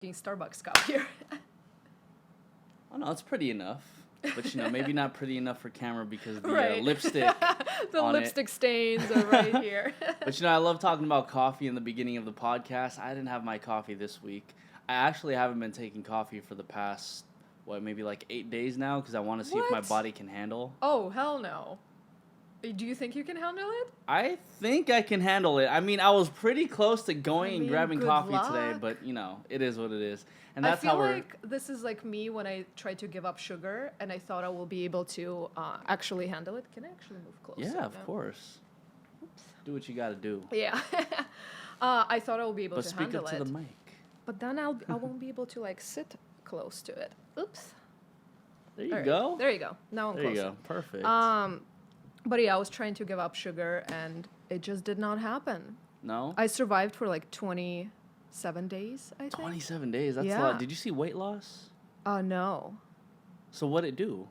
Starbucks cup here. Oh no, it's pretty enough. But maybe not pretty enough for camera because the Right. lipstick The on lipstick stains are right here. But I love talking about coffee in the beginning of the podcast. I didn't have my coffee this week. I actually haven't been taking coffee for the past, maybe like 8 days now because I want to see if my What? body can handle. Oh, hell no. Do you think you can handle it? I think I can handle it. I mean, I was pretty close to going and grabbing good coffee luck. today, but it is what it is. And I that's feel how we're like this is like me when I tried to give up sugar and I thought I will be able to actually handle it. Can I actually move closer? Yeah, of No? course. Oops. Do what you got to do. Yeah. I thought I will be able But to speak handle up to it. the mic. But then I won't be able to like sit close to it. Oops. There you All right. go. There you go. Now I'm There closer. you go. Perfect. But yeah, I was trying to give up sugar and it just did not happen. No? I survived for like 27 days, I think. 27 days. That's a Yeah. lot. Did you see weight loss? No. So what'd it do?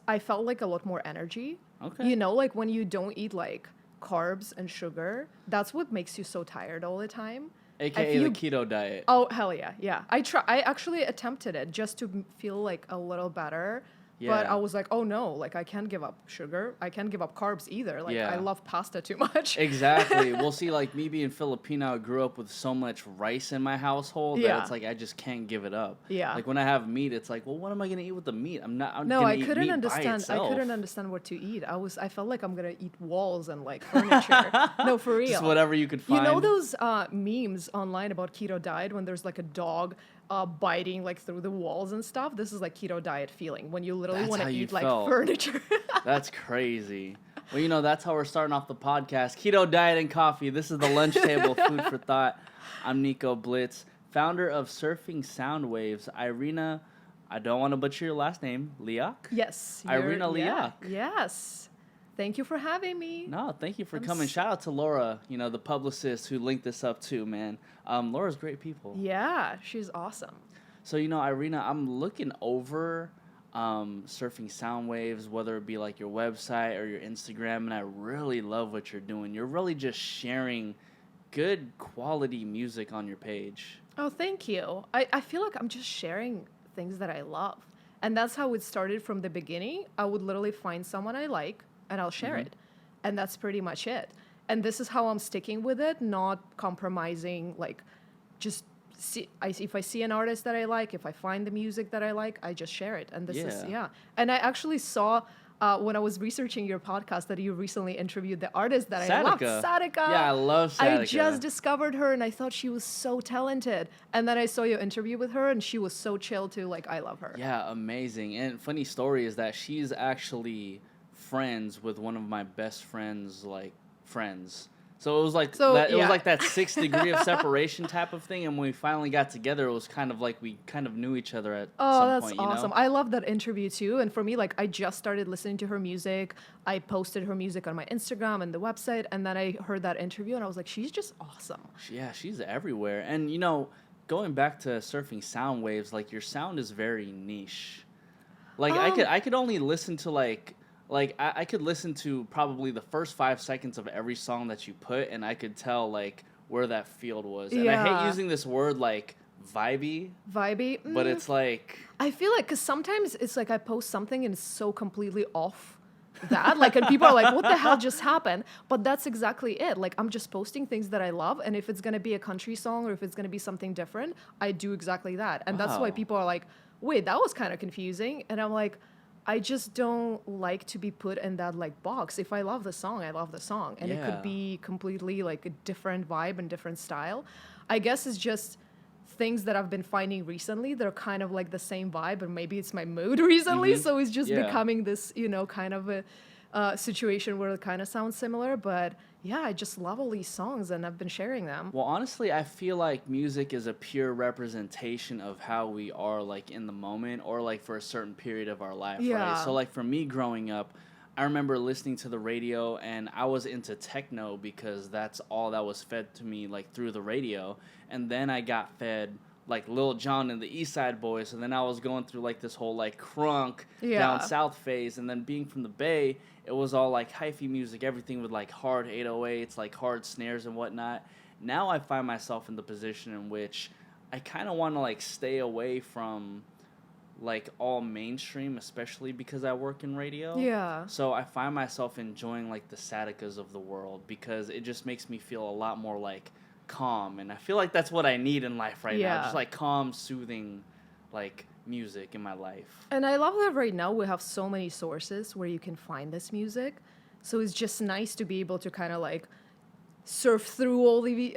I felt like a lot more energy. Okay. Like when you don't eat like carbs and sugar, that's what makes you so tired all the time. AKA the keto diet. Oh, hell yeah. Yeah. I actually attempted it just to feel like a little better. But Yeah. I was like, oh no, like I can't give up sugar. I can't give up carbs either. Like Yeah. I love pasta too much. Exactly. Well, see, like me being Filipino, I grew up with so much rice in my household that Yeah. it's like I just can't give it up. Yeah. Like when I have meat, it's like, well, what am I gonna eat with the meat? I'm No, gonna I eat couldn't meat by understand. I itself. couldn't understand what to eat. I felt like I'm gonna eat walls and like furniture. No, for real. Just whatever you could find. You know those memes online about keto diet when there's like a dog biting like through the walls and stuff? This is like keto diet feeling when you literally That's want how to you eat like felt. furniture. That's crazy. Well, that's how we're starting off the podcast. Keto diet and coffee. This is the lunch table, food for thought. I'm Nico Blitz, founder of Surfing Sound Waves. Irina, I don't want to butcher your last name, Liakh? Yes. Irina Liakh. Yes. Thank you for having me. No, thank you for I'm coming. Shout out to Laura, the publicist who linked this up too, man. Laura's great people. Yeah, she's awesome. So, Irina, I'm looking over Surfing Sound Waves, whether it be like your website or your Instagram, and I really love what you're doing. You're really just sharing good quality music on your page. Oh, thank you. I feel like I'm just sharing things that I love. And that's how it started from the beginning. I would literally find someone I like and I'll share it. And that's pretty much it. And this is how I'm sticking with it, not compromising, like just if I see an artist that I like, if I find the music that I like, I just share it. And this is. And I actually saw when I was researching your podcast that you recently interviewed the artist that I love, Sadika. Yeah, I love Sadika. I just discovered her and I thought she was so talented. And then I saw your interview with her and she was so chill too. Like, I love her. Yeah, amazing. And funny story is that she's actually friends with one of my best friends, friends. So it was like it was like that 6th degree of separation type of thing. And when we finally got together, it was kind of like we kind of knew each other at some point. Oh, that's awesome. I love that interview too. And for me, like I just started listening to her music. I posted her music on my Instagram and the website. And then I heard that interview and I was like, she's just awesome. Yeah, she's everywhere. And, going back to Surfing Sound Waves, like your sound is very niche. Like I could only listen to I could listen to probably the first 5 seconds of every song that you put, and I could tell, where that field was. And I hate using this word, vibey. Vibey? But it's like... I feel like, because sometimes it's like I post something and it's so completely off that. And people are like, what the hell just happened? But that's exactly it. I'm just posting things that I love, and if it's going to be a country song or if it's going to be something different, I do exactly that. And that's why people are like, wait, that was kind of confusing. And I'm like... I just don't like to be put in that box. If I love the song, I love the song. And it could be completely a different vibe and different style. I guess it's just things that I've been finding recently. They're kind of the same vibe, and maybe it's my mood recently. So it's just becoming this, kind of a situation where it kind of sounds similar. But yeah, I just love all these songs and I've been sharing them. Well, honestly, I feel like music is a pure representation of how we are in the moment or for a certain period of our life, right? So for me growing up, I remember listening to the radio and I was into techno because that's all that was fed to me through the radio. And then I got fed Lil Jon and the East Side Boys, and then I was going through this whole crunk down south phase, and then being from the Bay, it was all hyphy music, everything with hard 808s, hard snares and whatnot. Now I find myself in the position in which I kind of want to like stay away from like all mainstream, especially because I work in radio. Yeah. So I find myself enjoying like the Sadika's of the world because it just makes me feel a lot more like calm, and I feel like that's what I need in life right now. Just like calm, soothing, like music in my life. And I love that right now we have so many sources where you can find this music. So it's just nice to be able to kind of like surf through all these.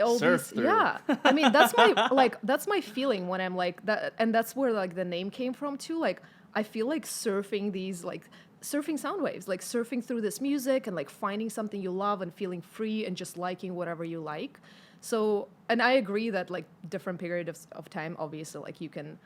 Yeah. I mean, that's my feeling when I'm like that, and that's where like the name came from too. Like I feel like surfing these like surfing sound waves, like surfing through this music and like finding something you love and feeling free and just liking whatever you like. So, and I agree that like different periods of time, obviously, like you can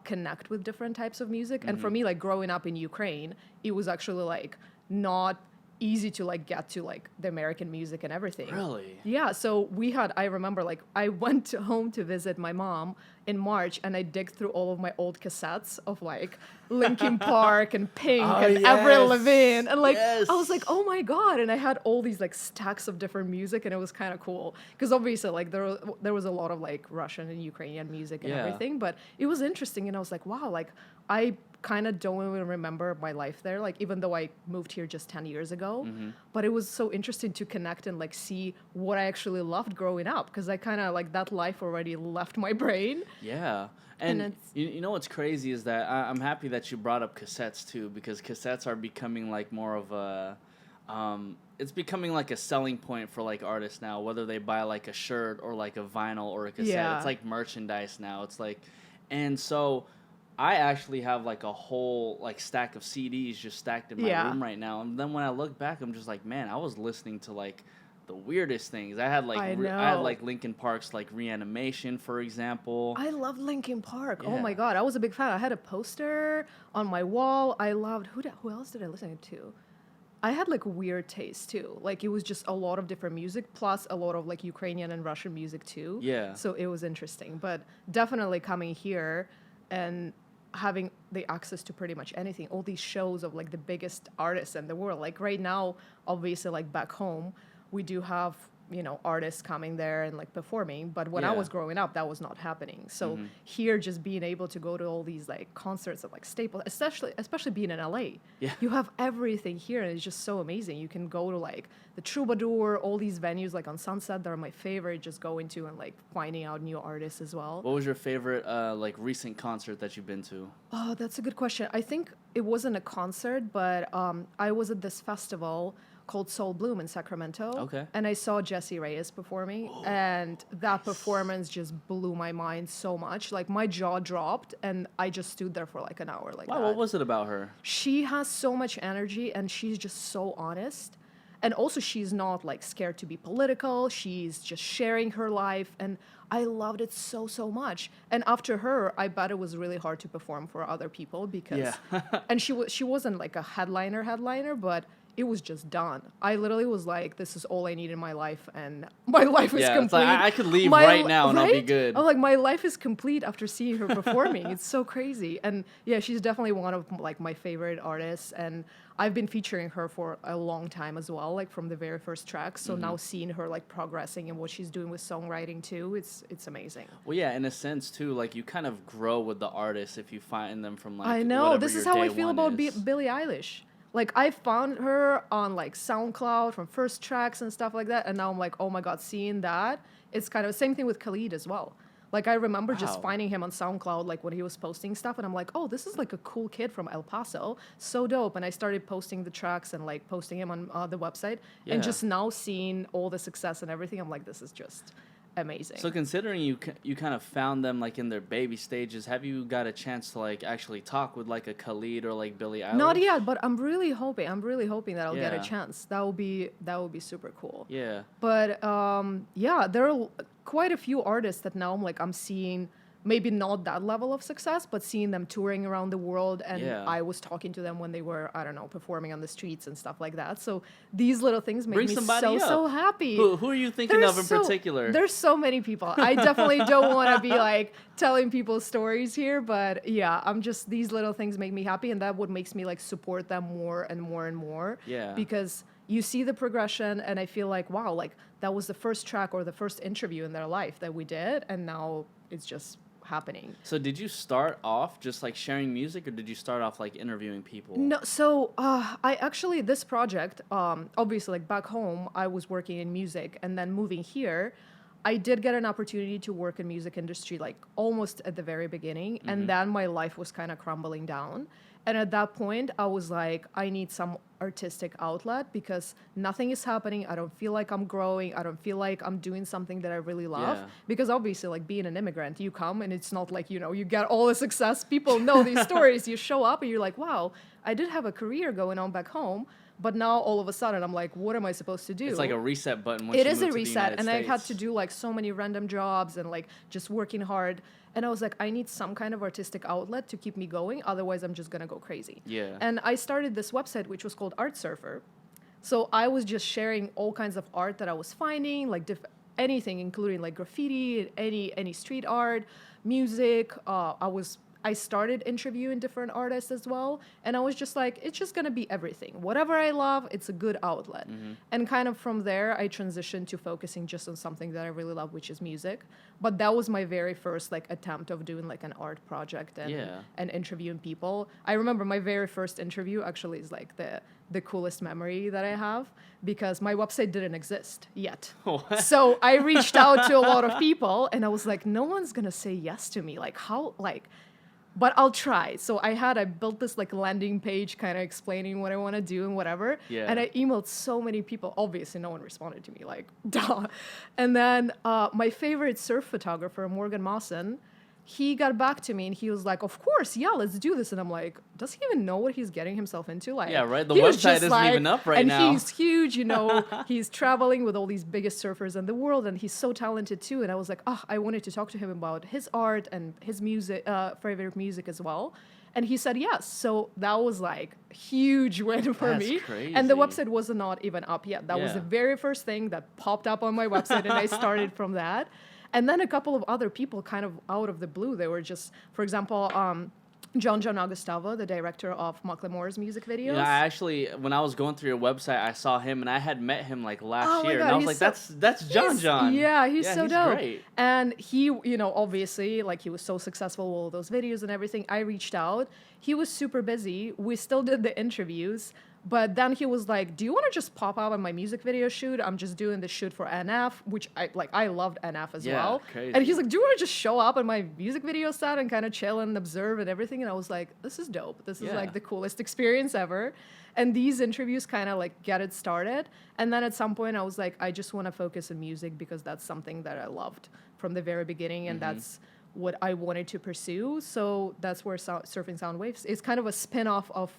connect with different types of music. And for me, like growing up in Ukraine, it was actually like not easy to like get to like the American music and everything. Really? Yeah. So I remember like I went home to visit my mom in March and I digged through all of my old cassettes of like Linkin Park and Pink and Avril Lavigne. And like, I was like, oh my God. And I had all these like stacks of different music and it was kind of cool. Because obviously like there was a lot of like Russian and Ukrainian music and everything, but it was interesting. And I was like, wow, like I kind of don't even remember my life there, like even though I moved here just 10 years ago, but it was so interesting to connect and like see what I actually loved growing up, because I kind of like that life already left my brain. Yeah. And you know what's crazy is that I'm happy that you brought up cassettes too, because cassettes are becoming like more of a it's becoming like a selling point for like artists now, whether they buy like a shirt or like a vinyl or a cassette. It's like merchandise now. It's like, and so I actually have like a whole like stack of CDs just stacked in my room right now. And then when I look back, I'm just like, man, I was listening to like the weirdest things. I had like I had like Linkin Park's like Reanimation, for example. I love Linkin Park. Yeah. Oh my God, I was a big fan. I had a poster on my wall. I loved who else did I listen to? I had like weird taste too. Like it was just a lot of different music plus a lot of like Ukrainian and Russian music too. Yeah. So it was interesting, but definitely coming here and having the access to pretty much anything, all these shows of like the biggest artists in the world. Like right now, obviously like back home, we do have, you know, artists coming there and like performing, but when I was growing up, that was not happening. So here, just being able to go to all these like concerts at like Staples, especially being in LA, you have everything here and it's just so amazing. You can go to like the Troubadour, all these venues like on Sunset that are my favorite, just going to and like finding out new artists as well. What was your favorite like recent concert that you've been to? Oh, that's a good question. I think it wasn't a concert, but I was at this festival called Soul Bloom in Sacramento. Okay. And I saw Jessie Reyes performing, and that performance just blew my mind so much. Like my jaw dropped and I just stood there for like an hour like that. What was it about her? She has so much energy and she's just so honest. And also she's not like scared to be political. She's just sharing her life, and I loved it so much. And after her, I bet it was really hard to perform for other people because and she wasn't like a headliner, but it was just done. I literally was like, this is all I need in my life, and my life is complete. It's like, I could leave right now and I'll be good. I'm like, my life is complete after seeing her performing. It's so crazy. And yeah, she's definitely one of like my favorite artists, and I've been featuring her for a long time as well, like from the very first track. So now seeing her like progressing and what she's doing with songwriting too, it's amazing. Well, yeah, in a sense too, like you kind of grow with the artist if you find them from like I know. This is how I feel about Billie Eilish. Like I found her on like SoundCloud from first tracks and stuff like that, and now I'm like, oh my God, seeing that, it's kind of the same thing with Khalid as well. Like I remember just finding him on SoundCloud, like when he was posting stuff, and I'm like, oh, this is like a cool kid from El Paso, so dope. And I started posting the tracks and like posting him on the website, and just now seeing all the success and everything, I'm like, this is just amazing. So considering you kind of found them like in their baby stages, have you got a chance to like actually talk with like a Khalid or like Billie Eilish? Not yet, but I'm really hoping that I'll get a chance. That would be super cool. Yeah. But there are quite a few artists that now I'm seeing maybe not that level of success, but seeing them touring around the world, and I was talking to them when they were, I don't know, performing on the streets and stuff like that. So these little things make me so happy. Who are you thinking of in particular? There's so many people. I definitely don't want to be like telling people stories here, but yeah, these little things make me happy, and that what makes me like support them more and more and more. Yeah. Because you see the progression, and I feel like, wow, like that was the first track or the first interview in their life that we did, and now it's just happening. So did you start off just like sharing music, or did you start off like interviewing people? No, so I actually, this project, obviously, like back home, I was working in music, and then moving here, I did get an opportunity to work in music industry like almost at the very beginning, and then my life was kind of crumbling down. And at that point, I was like, I need some artistic outlet because nothing is happening. I don't feel like I'm growing. I don't feel like I'm doing something that I really love. Yeah. Because obviously, like being an immigrant, you come and it's not like, you get all the success. People know these stories. You show up and you're like, wow, I did have a career going on back home. But now all of a sudden, I'm like, what am I supposed to do? It's like a reset button. Once It you is move a to the reset. United And I had States. to do like so many random jobs and like just working hard. And I was like, I need some kind of artistic outlet to keep me going. Otherwise, I'm just going to go crazy. Yeah. And I started this website, which was called Art Surfer. So I was just sharing all kinds of art that I was finding, like anything, including like graffiti, any street art, music. I started interviewing different artists as well. And I was just like, it's just going to be everything. Whatever I love, it's a good outlet. And kind of from there, I transitioned to focusing just on something that I really love, which is music. But that was my very first like attempt of doing like an art project and interviewing people. I remember my very first interview actually is like the coolest memory that I have because my website didn't exist yet. What? So I reached out to a lot of people and I was like, no one's going to say yes to me. Like how, like... But I'll try. So I built this like landing page kind of explaining what I want to do and whatever. Yeah. And I emailed so many people. Obviously, no one responded to me, like, duh. And then my favorite surf photographer, Morgan Mawson, he got back to me and he was like, of course, yeah, let's do this. And I'm like, does he even know what he's getting himself into? Like, yeah, right. The he was website just isn't like, even up right and now. And he's huge, he's traveling with all these biggest surfers in the world and he's so talented too. And I was like, I wanted to talk to him about his art and his music, favorite music as well. And he said yes. So that was like a huge win for That's me. crazy. And the website was not even up yet. That was the very first thing that popped up on my website and I started from that. And then a couple of other people kind of out of the blue, they were just, for example, John Agustavo, the director of Macklemore's music videos. Yeah, I actually, when I was going through your website, I saw him, and I had met him like last year, God, and I was like, that's John. Yeah, he's so dope. Great. And he, obviously, like he was so successful with all those videos and everything. I reached out. He was super busy. We still did the interviews. But then he was like, do you want to just pop up on my music video shoot? I'm just doing the shoot for NF, which I loved NF as well. Crazy. And he's like, do you want to just show up on my music video set and kind of chill and observe and everything? And I was like, this is dope. This is like the coolest experience ever. And these interviews kind of like get it started. And then at some point I was like, I just want to focus on music because that's something that I loved from the very beginning. And that's what I wanted to pursue. So that's where Surfing Sound Waves is kind of a spin-off of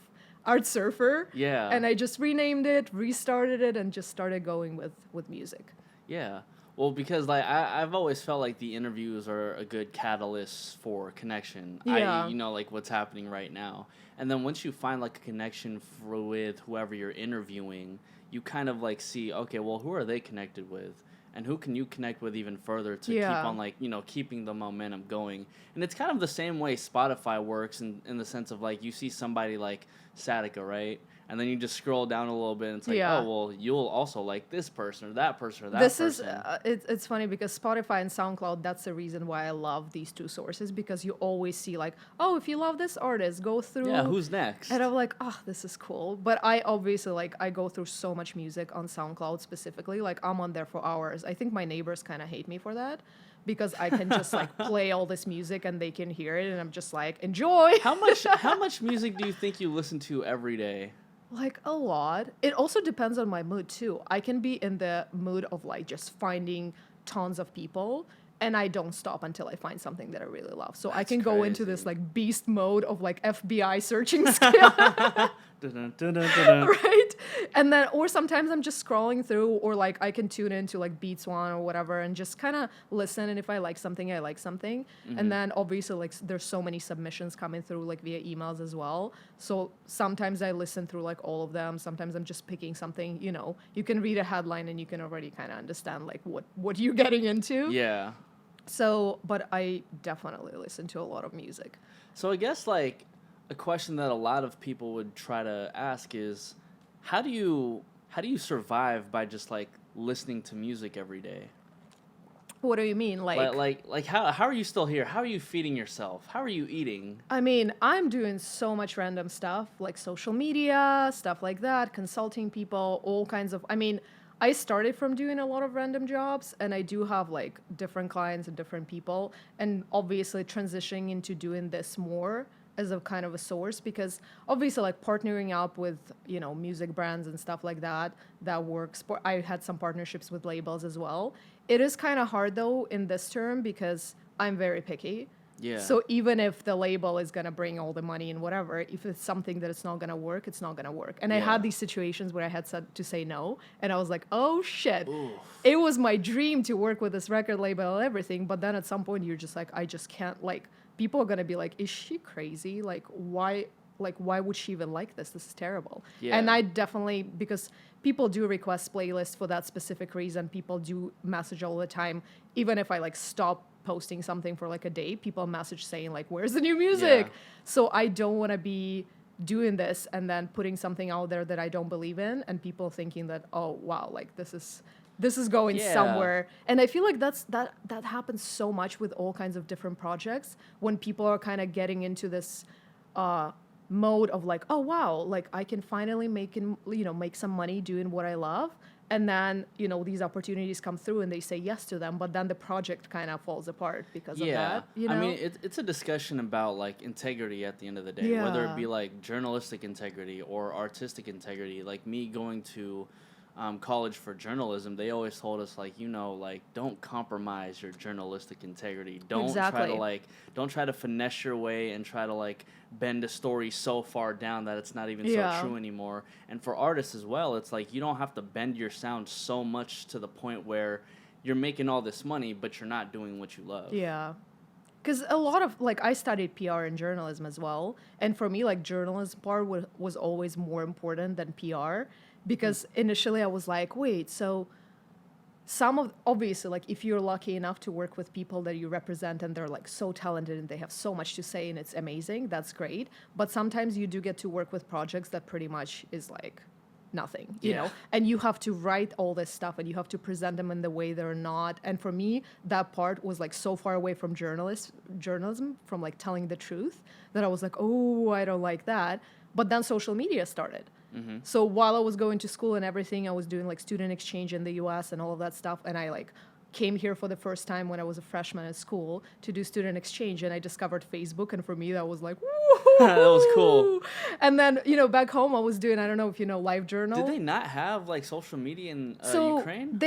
Art Surfer. Yeah. And I just renamed it, restarted it, and just started going with music. Yeah. Well, because like I've always felt like the interviews are a good catalyst for connection. Yeah. Like what's happening right now. And then once you find like a connection with whoever you're interviewing, you kind of like see, okay, well, who are they connected with? And who can you connect with even further to keep on like, keeping the momentum going. And it's kind of the same way Spotify works in the sense of like you see somebody like Satika, right? And then you just scroll down a little bit and it's like, oh, well, you'll also like this person or that person or that person. It's funny because Spotify and SoundCloud, that's the reason why I love these two sources because you always see like, oh, if you love this artist, go through. Yeah, who's next? And I'm like, this is cool. But I obviously like, I go through so much music on SoundCloud specifically. Like I'm on there for hours. I think my neighbors kind of hate me for that. Because I can just like play all this music and they can hear it and I'm just like, enjoy. How much music do you think you listen to every day? Like a lot. It also depends on my mood too. I can be in the mood of like just finding tons of people and I don't stop until I find something that I really love. So I can go into this like beast mode of like FBI searching skill. Right? And then, or sometimes I'm just scrolling through or like I can tune into like Beats One or whatever and just kind of listen. And if I like something, I like something. And then obviously like there's so many submissions coming through like via emails as well. So sometimes I listen through like all of them. Sometimes I'm just picking something, you can read a headline and you can already kind of understand like what you're getting into. Yeah. So, but I definitely listen to a lot of music. So I guess like a question that a lot of people would try to ask is, how do you how do you survive by just like listening to music every day? What do you mean? Like how are you still here? How are you feeding yourself? How are you eating? I mean, I'm doing so much random stuff, like social media, stuff like that, consulting people, all kinds of. I mean, I started from doing a lot of random jobs, and I do have like different clients and different people, and obviously transitioning into doing this more as a kind of a source, because obviously like partnering up with, you know, music brands and stuff like that, that works. I had some partnerships with labels as well. It is kind of hard though in this term because I'm very picky. Yeah. So even if the label is going to bring all the money and whatever, if it's something that it's not going to work, it's not going to work. And I had these situations where I had to say no, and I was like, oh shit. Oof. It was my dream to work with this record label and everything, but then at some point you're just like, I just can't, like, people are going to be like, is she crazy? Like, why would she even like this? This is terrible. Yeah. And I definitely, because people do request playlists for that specific reason. People do message all the time. Even if I like stop posting something for like a day, people message saying like, where's the new music? Yeah. So I don't want to be doing this and then putting something out there that I don't believe in, and people thinking that, oh wow, like this is going somewhere. And I feel like that happens so much with all kinds of different projects when people are kind of getting into this mode of like, oh wow, like I can finally make some money doing what I love. And then, you know, these opportunities come through and they say yes to them, but then the project kind of falls apart because of that. You know? I mean, it's a discussion about like integrity at the end of the day, whether it be like journalistic integrity or artistic integrity. Like me going to college for journalism, they always told us like, you know, like don't compromise your journalistic integrity. Don't try to finesse your way and try to like bend a story so far down that it's not even so true anymore. And for artists as well, it's like you don't have to bend your sound so much to the point where you're making all this money, but you're not doing what you love. Yeah. Because a lot of, like, I studied PR and journalism as well. And for me, like, journalism part was always more important than PR. Because initially I was like, wait, so obviously, like, if you're lucky enough to work with people that you represent and they're, like, so talented and they have so much to say and it's amazing, that's great. But sometimes you do get to work with projects that pretty much is, like, nothing, you know, and you have to write all this stuff and you have to present them in the way they're not. And for me, that part was like so far away from journalism, from like telling the truth, that I was like, oh, I don't like that. But then social media started. Mm-hmm. So while I was going to school and everything, I was doing like student exchange in the US and all of that stuff. And I like came here for the first time when I was a freshman at school to do student exchange, and I discovered Facebook, and for me that was like, woo! That was cool. And then, you know, back home I was doing, I don't know if you know, LiveJournal. Did they not have like social media in Ukraine?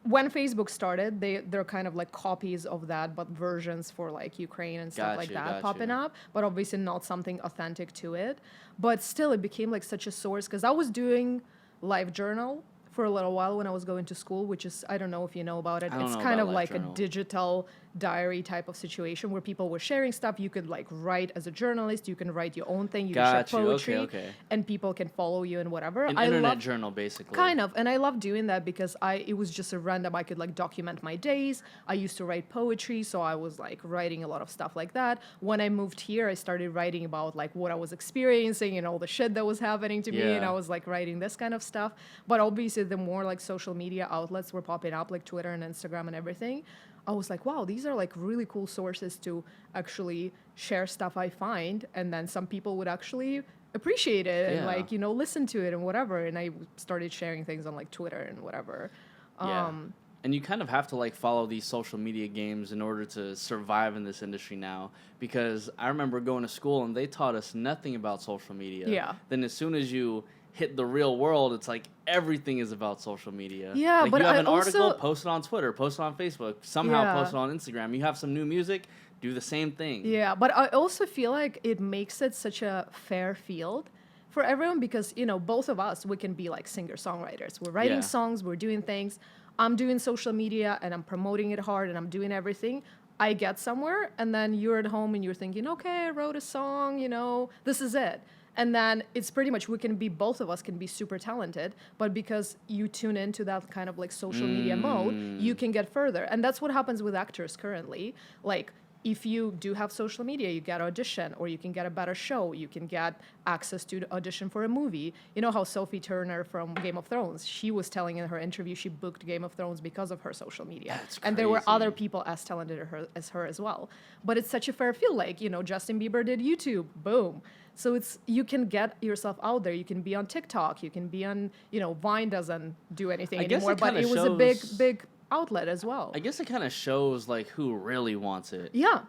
When Facebook started, they're kind of like copies of that, but versions for like Ukraine and stuff like that popping up, but obviously not something authentic to it. But still, it became like such a source, because I was doing LiveJournal for a little while when I was going to school, which is, I don't know if you know about it. It's kind of like a digital diary type of situation where people were sharing stuff. You could like write as a journalist, you can write your own thing, you can share poetry, and people can follow you and whatever. An internet journal, basically. Kind of, and I love doing that because it was just a random, I could like document my days. I used to write poetry, so I was like writing a lot of stuff like that. When I moved here, I started writing about like what I was experiencing and all the shit that was happening to me, and I was like writing this kind of stuff. But obviously the more like social media outlets were popping up, like Twitter and Instagram and everything, I was like, wow, these are like really cool sources to actually share stuff I find, and then some people would actually appreciate it and like, you know, listen to it and whatever. And I started sharing things on like Twitter and whatever. And you kind of have to like follow these social media games in order to survive in this industry now, because I remember going to school and they taught us nothing about social media. Yeah. Then as soon as you hit the real world, it's like everything is about social media. Yeah, like but you have an also article, post it on Twitter, post it on Facebook, somehow post it on Instagram. You have some new music, do the same thing. Yeah, but I also feel like it makes it such a fair field for everyone, because, you know, both of us, we can be like singer-songwriters. We're writing songs, we're doing things. I'm doing social media and I'm promoting it hard and I'm doing everything. I get somewhere and then you're at home and you're thinking, okay, I wrote a song, you know, this is it. And then it's pretty much, both of us can be super talented, but because you tune into that kind of like social media mode, you can get further. And that's what happens with actors currently. Like, if you do have social media, you get audition, or you can get a better show, you can get access to the audition for a movie. You know how Sophie Turner from Game of Thrones, she was telling in her interview she booked Game of Thrones because of her social media. That's and there were crazy. other people as talented as her as well. But it's such a fair field. Like, you know, Justin Bieber did YouTube, boom. So it's, you can get yourself out there. You can be on TikTok. You can be on, you know, Vine doesn't do anything anymore, but it was a big outlet as well. I guess it kind of shows like who really wants it. Yeah,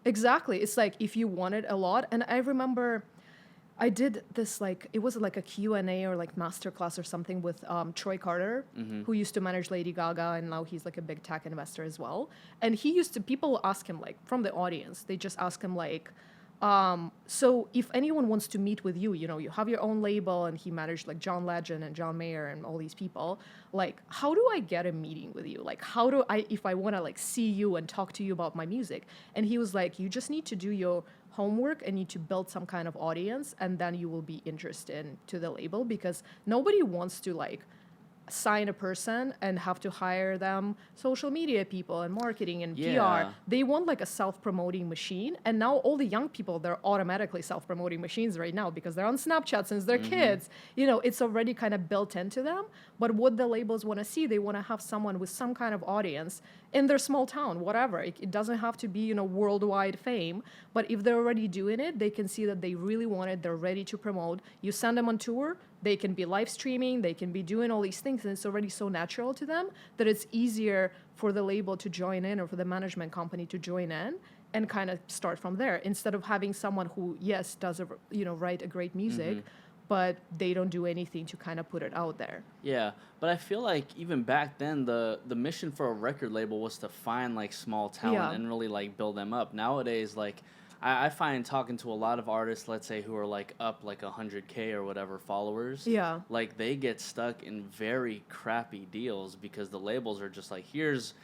exactly. It's like if you want it a lot. And I remember I did this, like, it was like a Q&A or like masterclass or something with Troy Carter, who used to manage Lady Gaga, and now he's like a big tech investor as well. And he used to, people ask him, like, from the audience, they just ask him like, so if anyone wants to meet with you, you know, you have your own label, and he managed like John Legend and John Mayer and all these people, like, how do I get a meeting with you? Like, how do I, if I want to like see you and talk to you about my music? And he was like, you just need to do your homework and need to build some kind of audience, and then you will be interested to the label, because nobody wants to like sign a person and have to hire them social media people and marketing and PR. They want like a self-promoting machine. And now all the young people, they're automatically self-promoting machines right now because they're on Snapchat since they're kids. You know, it's already kind of built into them. But what the labels want to see, they want to have someone with some kind of audience in their small town, whatever. It doesn't have to be, you know, worldwide fame. But if they're already doing it, they can see that they really want it. They're ready to promote. You send them on tour, they can be live streaming, they can be doing all these things, and it's already so natural to them that it's easier for the label to join in, or for the management company to join in and kind of start from there, instead of having someone who, yes, does, write a great music, but they don't do anything to kind of put it out there. Yeah, but I feel like even back then, the mission for a record label was to find like small talent and really like build them up. Nowadays, like, I find talking to a lot of artists, let's say, who are like up like 100K or whatever followers, like they get stuck in very crappy deals because the labels are just like, here's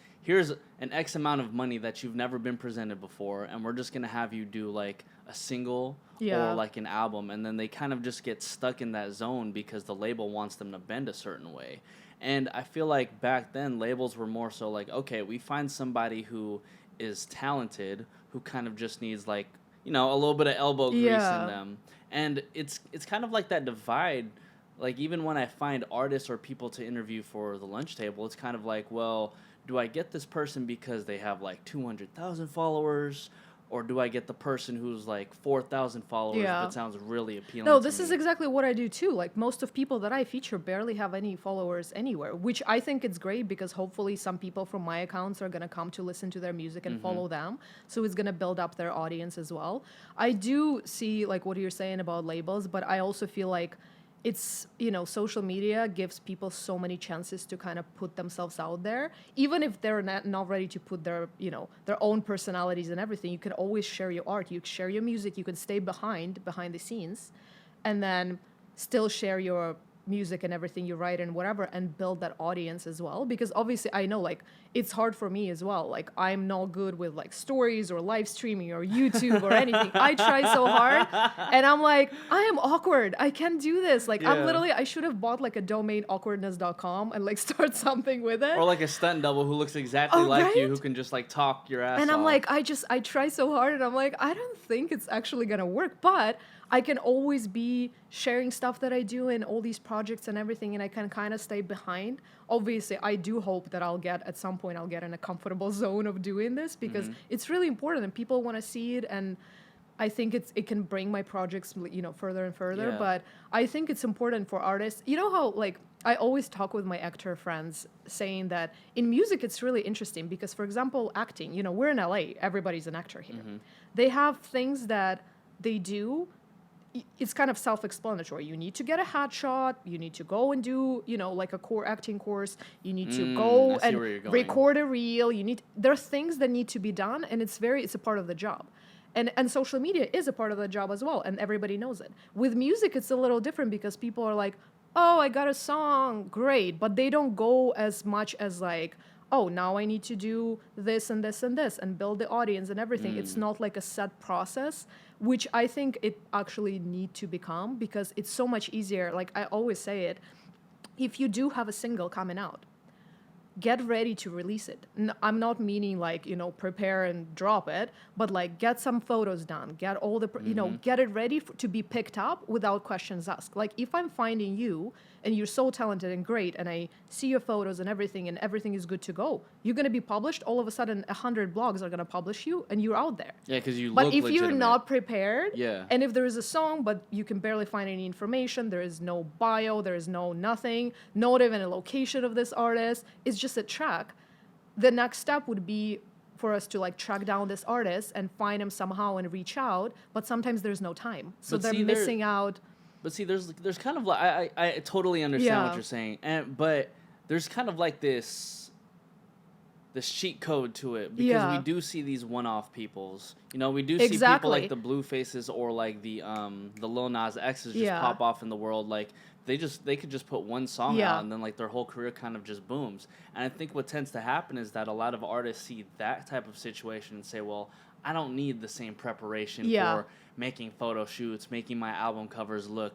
an X amount of money that you've never been presented before, and we're just gonna have you do like a single or like an album, and then they kind of just get stuck in that zone because the label wants them to bend a certain way. And I feel like back then labels were more so like, okay, we find somebody who is talented, who kind of just needs like, you know, a little bit of elbow grease in them. And it's kind of like that divide. Like, even when I find artists or people to interview for the lunch table, it's kind of like, well, do I get this person because they have like 200,000 followers? Or do I get the person who's like 4,000 followers but sounds really appealing? No, this is exactly what I do too. Like, most of people that I feature barely have any followers anywhere, which I think it's great, because hopefully some people from my accounts are going to come to listen to their music and follow them. So it's going to build up their audience as well. I do see like what you're saying about labels, but I also feel like it's, you know, social media gives people so many chances to kind of put themselves out there. Even if they're not ready to put their, you know, their own personalities and everything, you can always share your art, you can share your music, you can stay behind the scenes, and then still share your music and everything you write and whatever, and build that audience as well. Because obviously I know, like, it's hard for me as well. Like, I'm not good with like stories or live streaming or YouTube or anything. I try so hard, and I'm like, I am awkward, I can't do this. Like, I'm literally, I should have bought like a domain, awkwardness.com, and like start something with it. Or like a stunt double who looks exactly like you, who can just like talk your ass off. And I'm like, I try so hard, and I'm like, I don't think it's actually gonna work, but I can always be sharing stuff that I do in all these projects and everything, and I can kind of stay behind. Obviously, I do hope that at some point I'll get in a comfortable zone of doing this, because it's really important and people want to see it, and I think it can bring my projects, you know, further and further. But I think it's important for artists. You know how, like, I always talk with my actor friends saying that in music it's really interesting because, for example, acting, you know, we're in LA, everybody's an actor here. They have things that they do. It's kind of self-explanatory. You need to get a headshot. You need to go and do, you know, like a core acting course. You need to go and record a reel. There are things that need to be done, and it's a part of the job. And social media is a part of the job as well, and everybody knows it. With music, it's a little different because people are like, oh, I got a song, great. But they don't go as much as like, oh, now I need to do this and this and this and build the audience and everything. It's not like a set process, which I think it actually need to become, because it's so much easier. Like I always say it, if you do have a single coming out, get ready to release it. I'm not meaning like, prepare and drop it, but like get some photos done, get all the, get it ready to be picked up without questions asked. Like if I'm finding you and you're so talented and great and I see your photos and everything is good to go, you're going to be published. All of a sudden 100 blogs are going to publish you and you're out there. Yeah, because you But look if legitimate. you're not prepared, Yeah. and if there is a song, but you can barely find any information, there is no bio, there is no nothing, not even a location of this artist, it's just a track. The next step would be for us to like track down this artist and find him somehow and reach out, but sometimes there's no time. So But they're see, missing out. But see, there's kind of like I totally understand what you're saying, but there's kind of like this cheat code to it because we do see these one-off peoples. We do see people like the Blue Faces or like the Lil Nas X's just pop off in the world. Like they could just put one song out and then like their whole career kind of just booms. And I think what tends to happen is that a lot of artists see that type of situation and say, well, I don't need the same preparation for making photo shoots, making my album covers look,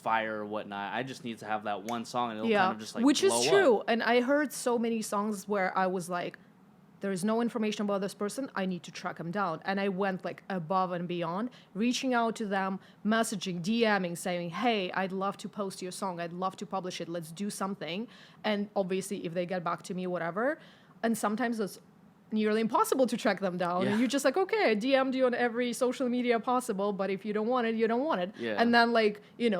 fire or whatnot. I just need to have that one song and it'll kind of just like which blow is true. up. And I heard so many songs where I was like, there is no information about this person. I need to track them down. And I went like above and beyond, reaching out to them, messaging, DMing, saying, hey, I'd love to post your song. I'd love to publish it. Let's do something. And obviously if they get back to me, whatever. And sometimes it's nearly impossible to track them down. And you're just like, okay, I DM'd you on every social media possible, but if you don't want it, you don't want it. Yeah. And then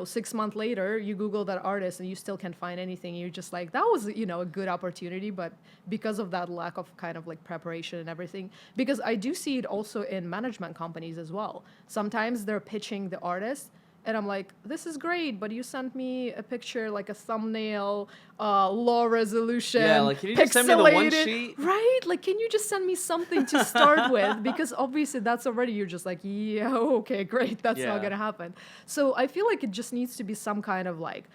6 months later, you Google that artist and you still can't find anything. You're just like, that was, a good opportunity, but because of that lack of kind of like preparation and everything, because I do see it also in management companies as well. Sometimes they're pitching the artist and I'm like, this is great, but you sent me a picture, like a thumbnail, low resolution, Yeah, like, can you just send me the one pixelated, sheet? right? Like, can you just send me something to start with? Because obviously that's already, you're just like, yeah, okay, great. That's not going to happen. So I feel like it just needs to be some kind of like,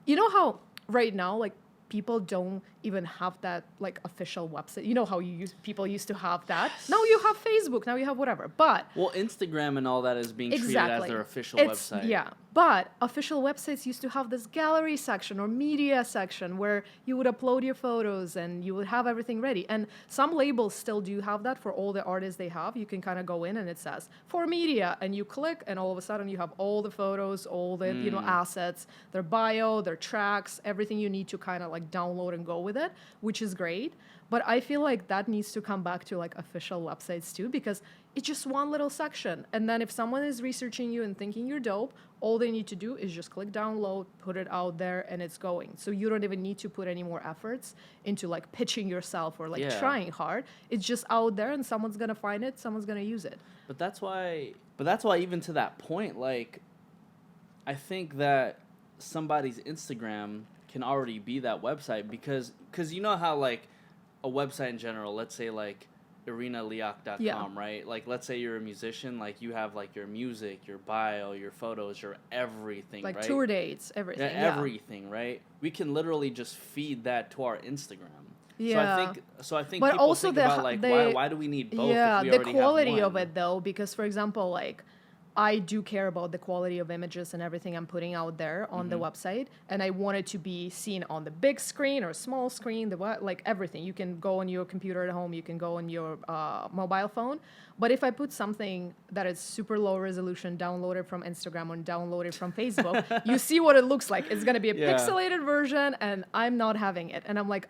how right now, like, people don't even have that like official website. You know how people used to have that. Now you have Facebook. Now you have whatever. But Instagram and all that is being treated as their official website. Yeah, but official websites used to have this gallery section or media section where you would upload your photos and you would have everything ready. And some labels still do have that for all the artists they have. You can kind of go in and it says for media, and you click, and all of a sudden you have all the photos, all the assets, their bio, their tracks, everything you need to kind of like download and go with it, which is great. But I feel like that needs to come back to like official websites too, because it's just one little section. And then if someone is researching you and thinking you're dope, all they need to do is just click download, put it out there, and it's going. So you don't even need to put any more efforts into like pitching yourself or like trying hard. It's just out there and someone's going to find it, someone's going to use it. But that's why even to that point, like, I think that somebody's Instagram can already be that website because you know how like a website in general, let's say like IrinaLiakh.com, right? Like, let's say you're a musician, like you have like your music, your bio, your photos, your everything, like right? Tour dates, everything. Everything, right? We can literally just feed that to our Instagram. Yeah. So I think but people also think about like why do we need both? Yeah, if we the already quality have of one? it though, because for example, like I do care about the quality of images and everything I'm putting out there on the website, and I want it to be seen on the big screen or small screen, like everything. You can go on your computer at home, you can go on your mobile phone. But if I put something that is super low resolution, downloaded from Instagram or downloaded from Facebook, you see what it looks like. It's going to be a pixelated version, and I'm not having it. And I'm like,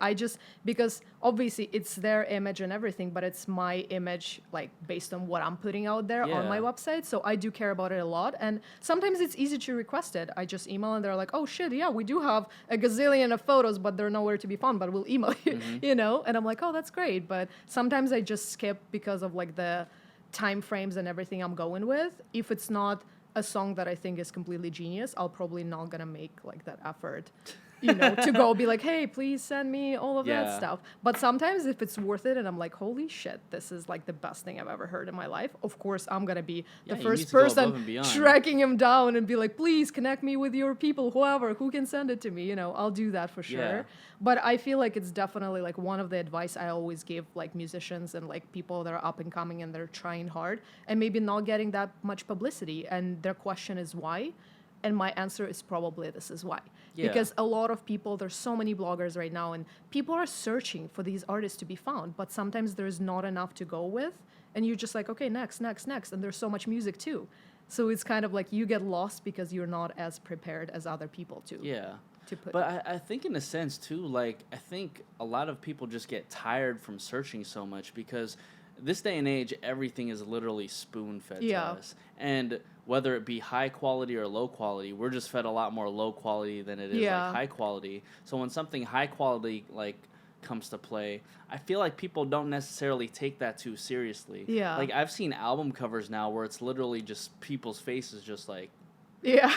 because obviously it's their image and everything, but it's my image, like based on what I'm putting out there on my website. So I do care about it a lot. And sometimes it's easy to request it. I just email and they're like, oh shit, yeah, we do have a gazillion of photos, but they're nowhere to be found, but we'll email you, And I'm like, oh, that's great. But sometimes I just skip because of like the time frames and everything I'm going with. If it's not a song that I think is completely genius, I'll probably not gonna make like that effort, to go be like, hey, please send me all of that stuff. But sometimes if it's worth it and I'm like, holy shit, this is like the best thing I've ever heard in my life, of course I'm gonna be the first person tracking him down and be like, please connect me with your people, who can send it to me. I'll do that for sure. But I feel like it's definitely like one of the advice I always give like musicians and like people that are up and coming and they're trying hard and maybe not getting that much publicity, and their question is why. And my answer is probably this is why. Yeah. Because a lot of people, there's so many bloggers right now, and people are searching for these artists to be found, but sometimes there's not enough to go with. And you're just like, okay, next. And there's so much music too. So it's kind of like you get lost because you're not as prepared as other people to. Yeah. But I think in a sense too, like, I think a lot of people just get tired from searching so much because this day and age, everything is literally spoon-fed to us. And whether it be high quality or low quality, we're just fed a lot more low quality than it is like high quality. So when something high quality like comes to play, I feel like people don't necessarily take that too seriously. Yeah. Like I've seen album covers now where it's literally just people's faces just like, yeah.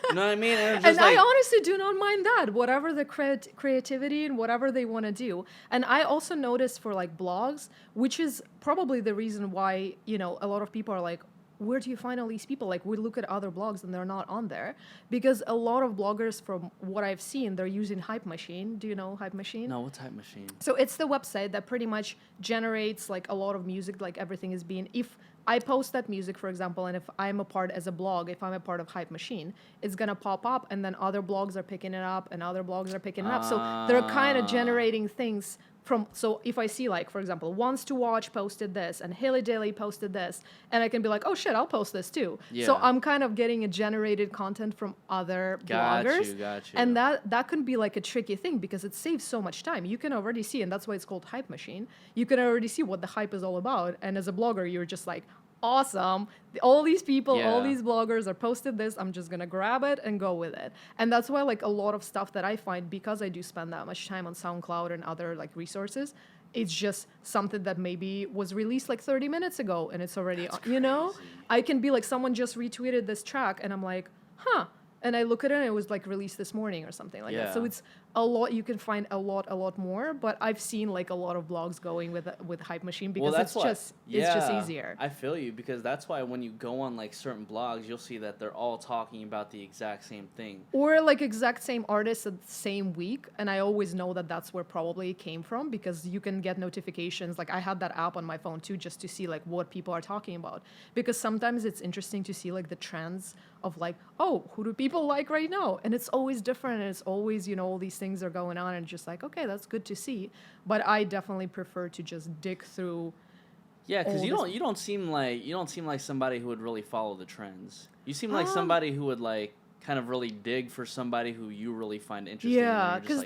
you know what I mean? And I honestly do not mind that, whatever the creativity and whatever they want to do. And I also noticed for like blogs, which is probably the reason why, you know, a lot of people are like, where do you find all these people? Like we look at other blogs and they're not on there because a lot of bloggers from what I've seen, they're using Hype Machine. Do you know Hype Machine? No, what's Hype Machine? So it's the website that pretty much generates like a lot of music, like everything is being, if I post that music, for example, and if I'm a part as a blog, if I'm a part of Hype Machine, it's going to pop up and then other blogs are picking it up and other blogs are picking it up. So they're kind of generating things from, so if I see like, for example, Wants to Watch posted this and Hilly Dilly posted this, and I can be like, oh shit, I'll post this too. Yeah. So I'm kind of getting a generated content from other bloggers. Got you. And that can be like a tricky thing because it saves so much time. You can already see, and that's why it's called Hype Machine. You can already see what the hype is all about. And as a blogger, you're just like, awesome. All these people, all these bloggers are posted this. I'm just going to grab it and go with it. And that's why like a lot of stuff that I find, because I do spend that much time on SoundCloud and other like resources, it's just something that maybe was released like 30 minutes ago and it's already, you know, I can be like, someone just retweeted this track and I'm like, huh. And I look at it and it was like released this morning or something like that. So it's a lot, you can find a lot more, but I've seen like a lot of blogs going with Hype Machine because it's just easier. I feel you, because that's why when you go on like certain blogs, you'll see that they're all talking about the exact same thing. Or like exact same artists at the same week. And I always know that that's where probably it came from because you can get notifications. Like I had that app on my phone too, just to see like what people are talking about. Because sometimes it's interesting to see like the trends of like, oh, who do people like right now? And it's always different. And it's always, you know, all these things are going on and just like, okay, that's good to see. But I definitely prefer to just dig through. Yeah, because you don't seem like somebody who would really follow the trends. You seem like somebody who would like kind of really dig for somebody who you really find interesting. Yeah, because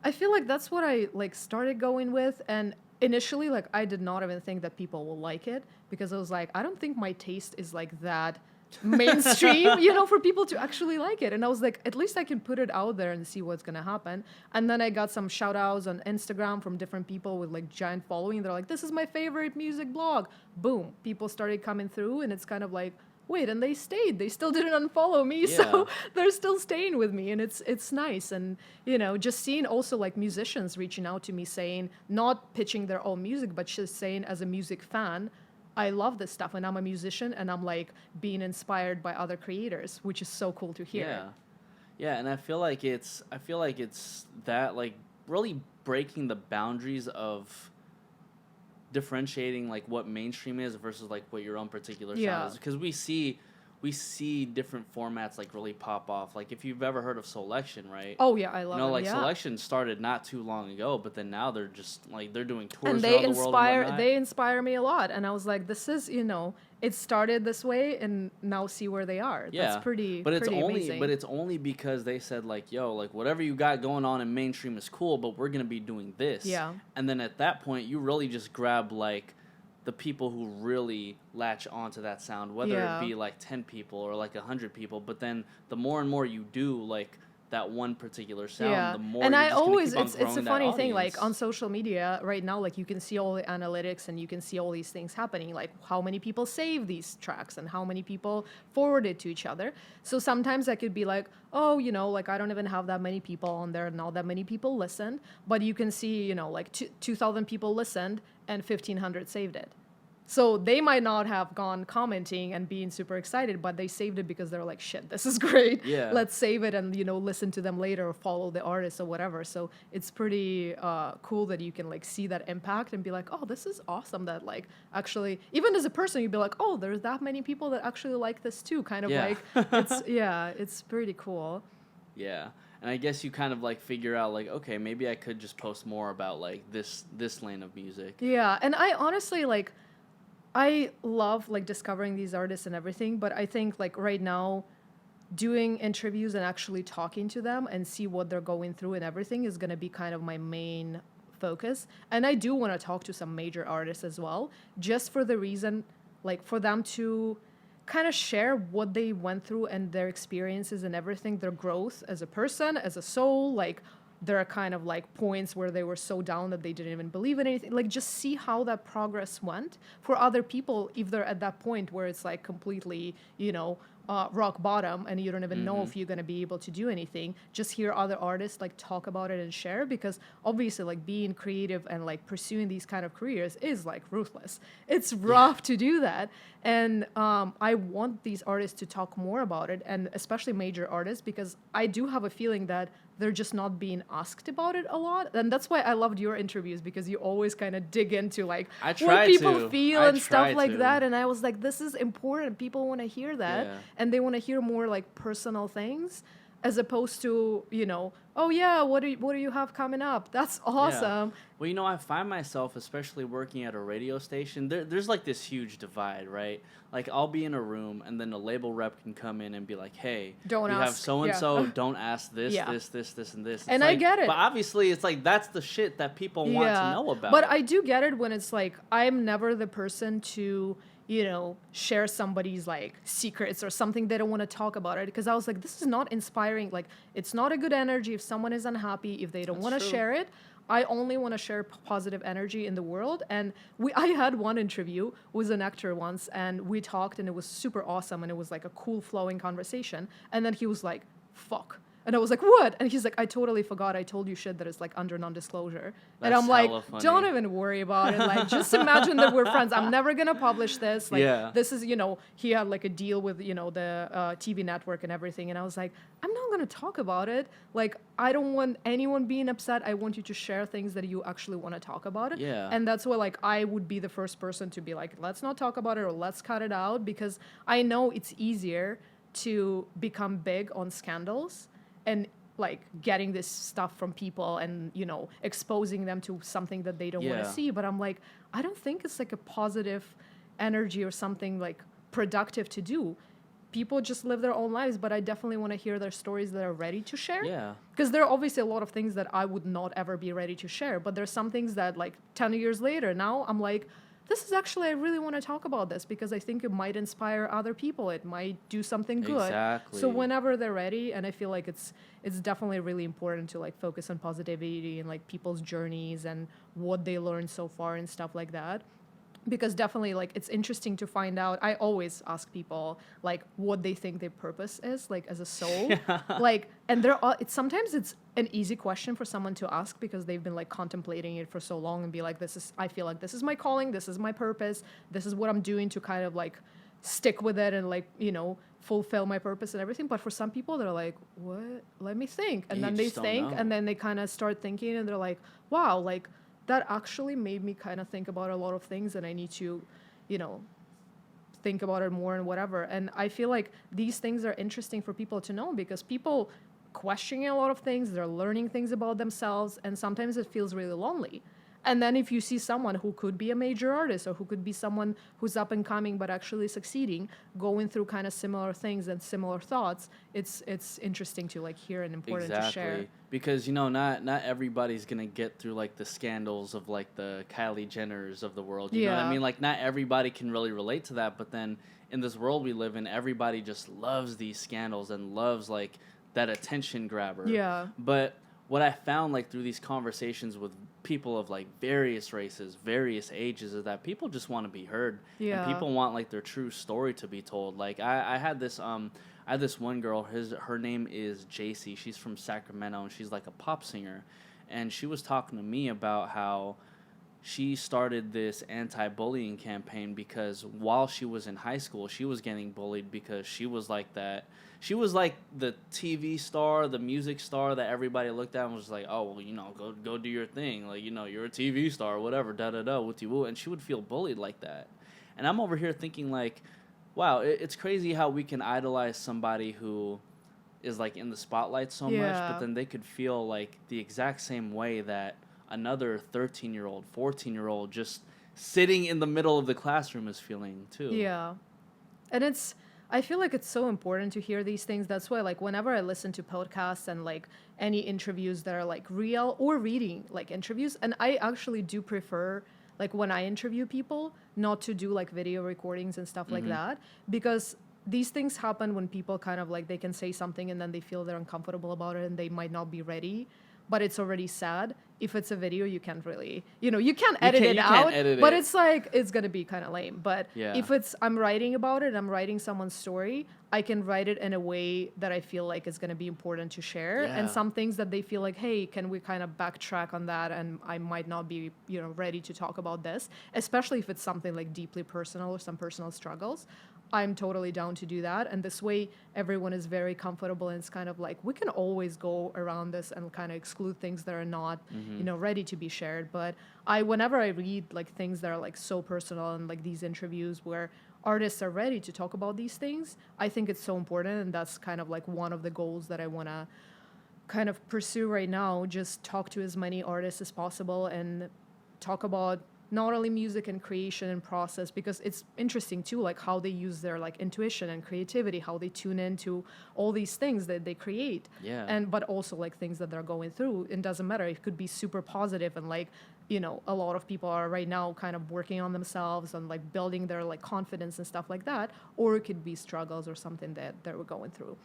I feel like that's what I like started going with. And initially, like I did not even think that people will like it because I was like, I don't think my taste is like that mainstream, you know, for people to actually like it. And I was like, at least I can put it out there and see what's gonna happen. And then I got some shout outs on Instagram from different people with like giant following. They're like, this is my favorite music blog. Boom, people started coming through and it's kind of like, wait, and they stayed, they still didn't unfollow me. So they're still staying with me, and it's nice. And you know, just seeing also like musicians reaching out to me saying, not pitching their own music, but just saying, as a music fan, I love this stuff and I'm a musician and I'm like being inspired by other creators, which is so cool to hear. Yeah, and I feel like it's that like really breaking the boundaries of differentiating like what mainstream is versus like what your own particular sound is, because we see different formats like really pop off. Like if you've ever heard of Selection, right? Oh yeah, I love it. You know, like Selection started not too long ago, but then now they're just like they're doing tours and around the world and whatnot. They inspire me a lot, and I was like, this is, you know, it started this way and now see where they are. That's pretty amazing. But it's only because they said like, yo, like whatever you got going on in mainstream is cool, but we're gonna be doing this. Yeah. And then at that point you really just grab like the people who really latch onto that sound, whether it be like 10 people or like 100 people. But then the more and more you do like that one particular sound, the more and you're I just always keep on growing it's a that funny audience. thing, like on social media right now, like you can see all the analytics and you can see all these things happening, like how many people save these tracks and how many people forward it to each other. So sometimes I could be like, oh, you know, like I don't even have that many people on there, not that many people listened, but you can see, you know, like 2,000 people listened and 1,500 saved it. So they might not have gone commenting and being super excited, but they saved it because they're like, shit, this is great. Yeah. Let's save it and, listen to them later or follow the artist or whatever. So it's pretty cool that you can like see that impact and be like, oh, this is awesome that like actually, even as a person, you'd be like, oh, there's that many people that actually like this too. Kind of like, it's pretty cool. Yeah. And I guess you kind of like figure out like, okay, maybe I could just post more about like this lane of music. Yeah. And I honestly like, I love like discovering these artists and everything, but I think like right now doing interviews and actually talking to them and see what they're going through and everything is going to be kind of my main focus. And I do want to talk to some major artists as well, just for the reason like for them to kind of share what they went through and their experiences and everything, their growth as a person, as a soul. Like there are kind of like points where they were so down that they didn't even believe in anything. Like just see how that progress went for other people if they're at that point where it's like completely, rock bottom and you don't even know if you're going to be able to do anything. Just hear other artists like talk about it and share, because obviously like being creative and like pursuing these kind of careers is like ruthless. It's rough to do that. And I want these artists to talk more about it, and especially major artists, because I do have a feeling that they're just not being asked about it a lot. And that's why I loved your interviews, because you always kind of dig into like what people feel and stuff like that. And I was like, this is important. People want to hear that. Yeah. And they want to hear more like personal things, as opposed to, oh yeah, what do you have coming up? That's awesome. Yeah. Well, I find myself, especially working at a radio station, there's like this huge divide, right? Like I'll be in a room and then a label rep can come in and be like, hey, don't we ask. have so-and-so, don't ask this, this, and this. It's and like, I get it. But obviously it's like, that's the shit that people want to know about. But I do get it when it's like, I'm never the person to, share somebody's like secrets or something they don't want to talk about it, because I was like, this is not inspiring. Like, it's not a good energy if someone is unhappy, if they don't want to share it. I only want to share positive energy in the world. And I had one interview with an actor once, and we talked, and it was super awesome, and it was like a cool flowing conversation. And then he was like, fuck. And I was like, what? And he's like, I totally forgot I told you shit that is like under non-disclosure. And I'm like, don't even worry about it. Like, just imagine that we're friends. I'm never going to publish this. Like, this is, he had like a deal with, the TV network and everything. And I was like, I'm not going to talk about it. Like, I don't want anyone being upset. I want you to share things that you actually want to talk about it. Yeah. And that's why, like, I would be the first person to be like, let's not talk about it, or let's cut it out, because I know it's easier to become big on scandals and like getting this stuff from people and, exposing them to something that they don't want to see. But I'm like, I don't think it's like a positive energy or something like productive to do. People just live their own lives, but I definitely want to hear their stories that are ready to share. Yeah. Because there are obviously a lot of things that I would not ever be ready to share, but there's some things that like 10 years later now I'm like, this is actually, I really want to talk about this because I think it might inspire other people. It might do something good. Exactly. So whenever they're ready, and I feel like it's definitely really important to like focus on positivity and like people's journeys and what they learned so far and stuff like that. Because definitely, like, it's interesting to find out. I always ask people, like, what they think their purpose is, like, as a soul. Like, and sometimes it's an easy question for someone to ask because they've been, like, contemplating it for so long and be like, I feel like this is my calling, this is my purpose, this is what I'm doing to kind of, like, stick with it and, like, fulfill my purpose and everything. But for some people, they're like, what? Let me think. And then they think, and then they kind of start thinking, and they're like, wow, like, that actually made me kind of think about a lot of things, and I need to, think about it more and whatever. And I feel like these things are interesting for people to know, because people questioning a lot of things, they're learning things about themselves, and sometimes it feels really lonely. And then if you see someone who could be a major artist, or who could be someone who's up and coming but actually succeeding, going through kind of similar things and similar thoughts, it's interesting to like hear and important to share. Because not everybody's gonna get through like the scandals of like the Kylie Jenners of the world. You know what I mean? Like, not everybody can really relate to that. But then in this world we live in, everybody just loves these scandals and loves like that attention grabber. Yeah. But what I found like through these conversations with people of like various races, various ages, is that people just want to be heard. Yeah. And people want like their true story to be told. Like I had this one girl, her name is JC. She's from Sacramento, and she's like a pop singer. And she was talking to me about how she started this anti-bullying campaign because while she was in high school, she was getting bullied because she was like that. She was like the TV star, the music star that everybody looked at and was like, oh, well, you know, go do your thing. Like, you know, you're a TV star or whatever, da-da-da, wooty-woo. And she would feel bullied like that. And I'm over here thinking like, wow, it's crazy how we can idolize somebody who is like in the spotlight so much, but then they could feel like the exact same way that another 13-year-old, 14-year-old just sitting in the middle of the classroom is feeling too. Yeah. And I feel like it's so important to hear these things. That's why, like, whenever I listen to podcasts and, like, any interviews that are, like, real or reading, like, interviews, and I actually do prefer, like, when I interview people, not to do, like, video recordings and stuff like that, because these things happen when people kind of, like, they can say something and then they feel they're uncomfortable about it and they might not be ready, but it's already sad. If it's a video, you can't really, you can't edit it out, but it's like, it's going to be kind of lame. But if I'm writing about it, I'm writing someone's story, I can write it in a way that I feel like is going to be important to share. And some things that they feel like, hey, can we kind of backtrack on that? And I might not be, ready to talk about this, especially if it's something like deeply personal or some personal struggles. I'm totally down to do that. And this way, everyone is very comfortable. And it's kind of like, we can always go around this and kind of exclude things that are not, ready to be shared. But whenever I read like things that are like so personal and like these interviews where artists are ready to talk about these things, I think it's so important. And that's kind of like one of the goals that I want to kind of pursue right now. Just talk to as many artists as possible and talk about not only music and creation and process, because it's interesting too, like how they use their like intuition and creativity, how they tune into all these things that they create. But also like things that they're going through. It doesn't matter. It could be super positive and like, a lot of people are right now kind of working on themselves and like building their like confidence and stuff like that. Or it could be struggles or something that we're going through.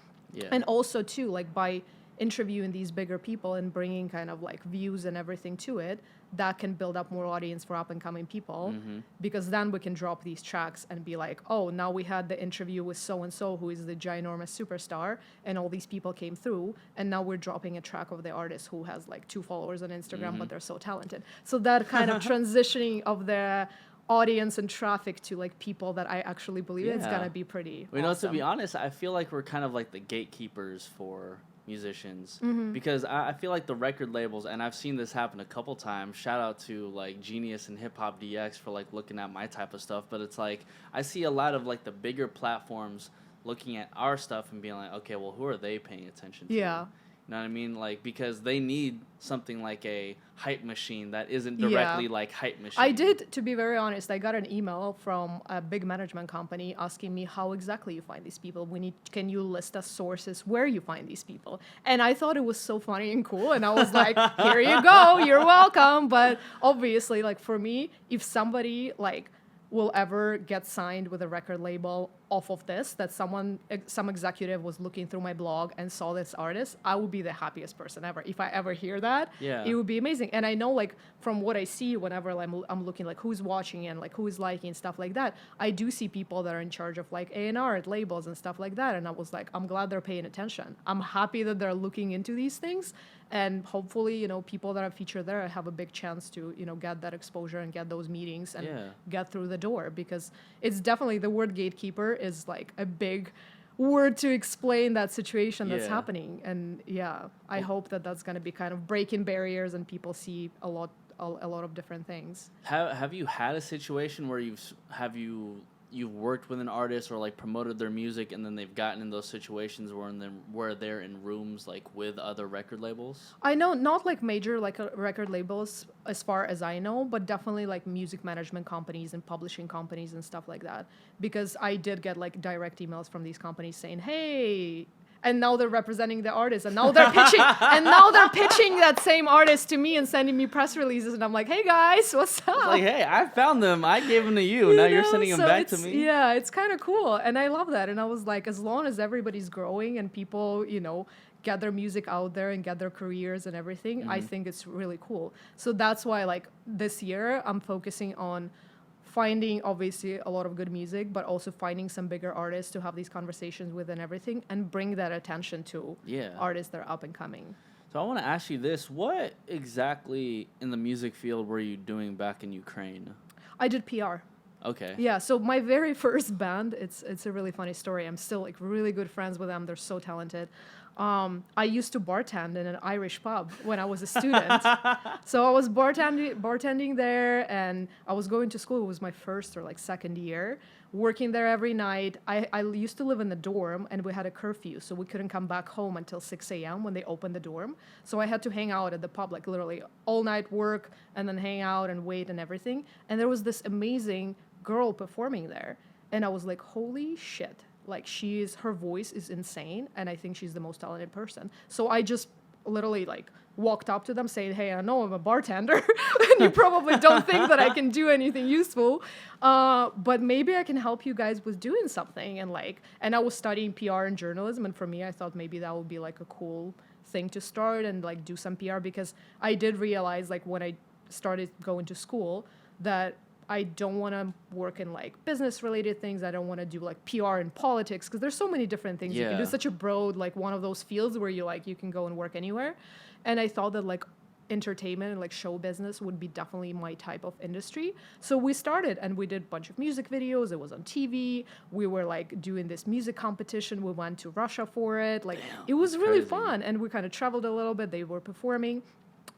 And also too, like by interviewing these bigger people and bringing kind of like views and everything to it, that can build up more audience for up and coming people, because then we can drop these tracks and be like, oh, now we had the interview with so-and-so who is the ginormous superstar and all these people came through, and now we're dropping a track of the artist who has like 2 followers on Instagram, but they're so talented. So that kind of transitioning of the audience and traffic to like people that I actually believe it's gonna be pretty awesome. To be honest, I feel like we're kind of like the gatekeepers for musicians, because I feel like the record labels, and I've seen this happen a couple times, shout out to like Genius and Hip Hop DX for like looking at my type of stuff, but it's like I see a lot of like the bigger platforms looking at our stuff and being like, okay, well, who are they paying attention to? You know what I mean? Like, because they need something like a hype machine that isn't directly like hype machine. I did, to be very honest, I got an email from a big management company asking me how exactly you find these people. Can you list us sources where you find these people? And I thought it was so funny and cool. And I was like, here you go, you're welcome. But obviously, like for me, if somebody like will ever get signed with a record label off of this, that some executive was looking through my blog and saw this artist, I would be the happiest person ever. If I ever hear that, it would be amazing. And I know like from what I see whenever I'm looking like who's watching and like who is liking stuff like that, I do see people that are in charge of like A&R at labels and stuff like that. And I was like, I'm glad they're paying attention. I'm happy that they're looking into these things. And hopefully, people that are featured there have a big chance to, get that exposure and get those meetings and get through the door, because it's definitely, the word gatekeeper is like a big word to explain that situation that's happening. And I hope that that's going to be kind of breaking barriers and people see a lot of different things. Have you had a situation where you've worked with an artist or like promoted their music and then they've gotten in those situations where they're in rooms like with other record labels? I know not like major like record labels as far as I know, but definitely like music management companies and publishing companies and stuff like that, because I did get like direct emails from these companies saying, hey, and now they're representing the artist, and now they're pitching, that same artist to me and sending me press releases, and I'm like, hey guys, what's up? It's like, hey, I found them, I gave them to you, now you're sending them back to me. Yeah, it's kind of cool, and I love that. And I was like, as long as everybody's growing and people, get their music out there and get their careers and everything, I think it's really cool. So that's why, like, this year I'm focusing on finding obviously a lot of good music, but also finding some bigger artists to have these conversations with and everything, and bring that attention to artists that are up and coming. So So I want to ask you this. What exactly in the music field were you doing back in Ukraine? I did PR. Okay. Yeah, so my very first band, it's a really funny story. I'm still like really good friends with them. They're so talented. I used to bartend in an Irish pub when I was a student. So I was bartending there, and I was going to school. It was my first or like second year, working there every night. I used to live in the dorm, and we had a curfew, so we couldn't come back home until 6 a.m. when they opened the dorm. So I had to hang out at the pub, like literally all night work, and then hang out and wait and everything. And there was this amazing girl performing there, and I was like, holy shit. Like her voice is insane, and I think she's the most talented person. So I just literally like walked up to them saying, hey, I know I'm a bartender, and you probably don't think that I can do anything useful, but maybe I can help you guys with doing something. And I was studying PR and journalism, and for me, I thought maybe that would be like a cool thing to start and like do some PR, because I did realize like when I started going to school that I don't want to work in like business related things. I don't want to do like PR and politics, because there's so many different things you can do. Such a broad, like one of those fields where you can go and work anywhere. And I thought that like entertainment and like show business would be definitely my type of industry. So we started and we did a bunch of music videos. It was on TV. We were like doing this music competition. We went to Russia for it. Like it was really fun. And we kind of traveled a little bit. They were performing.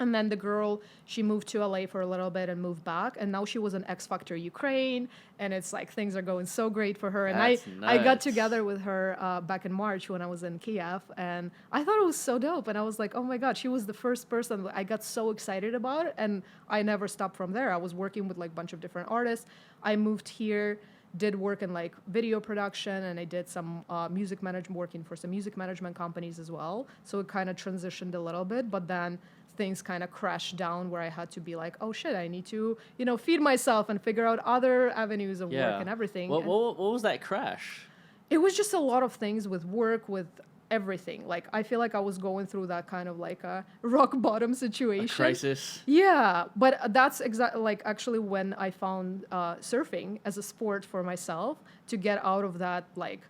And then the girl, she moved to LA for a little bit and moved back. And now she was in X Factor Ukraine. And it's like things are going so great for her. And I got together with her back in March when I was in Kiev. And I thought it was so dope. And I was like, oh my God, she was the first person. I got so excited about it. And I never stopped from there. I was working with like a bunch of different artists. I moved here, did work in like video production, and I did some music management, working for some music management companies as well. So it kind of transitioned a little bit. But then things kind of crashed down where I had to be like, oh shit, I need to, feed myself and figure out other avenues of work and everything. What was that crash? It was just a lot of things with work, with everything. Like, I feel like I was going through that kind of like a rock bottom situation. A crisis. Yeah, but that's exactly like actually when I found surfing as a sport for myself to get out of that like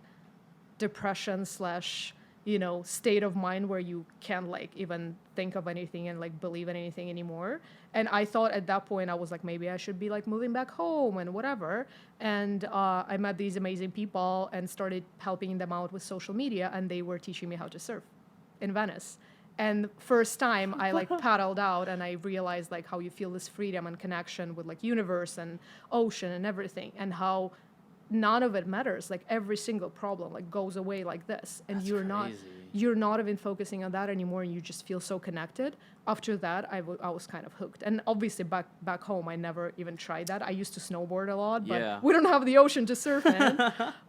depression / state of mind where you can't like even think of anything and like believe in anything anymore. And I thought at that point I was like, maybe I should be like moving back home and whatever. And I met these amazing people and started helping them out with social media, and they were teaching me how to surf in Venice. And first time I like paddled out and I realized like how you feel this freedom and connection with like universe and ocean and everything, and how none of it matters. Like every single problem like goes away like this, and you're not even focusing on that anymore, and you just feel so connected. After that, I was kind of hooked. And obviously back home, I never even tried that. I used to snowboard a lot, but we don't have the ocean to surf in.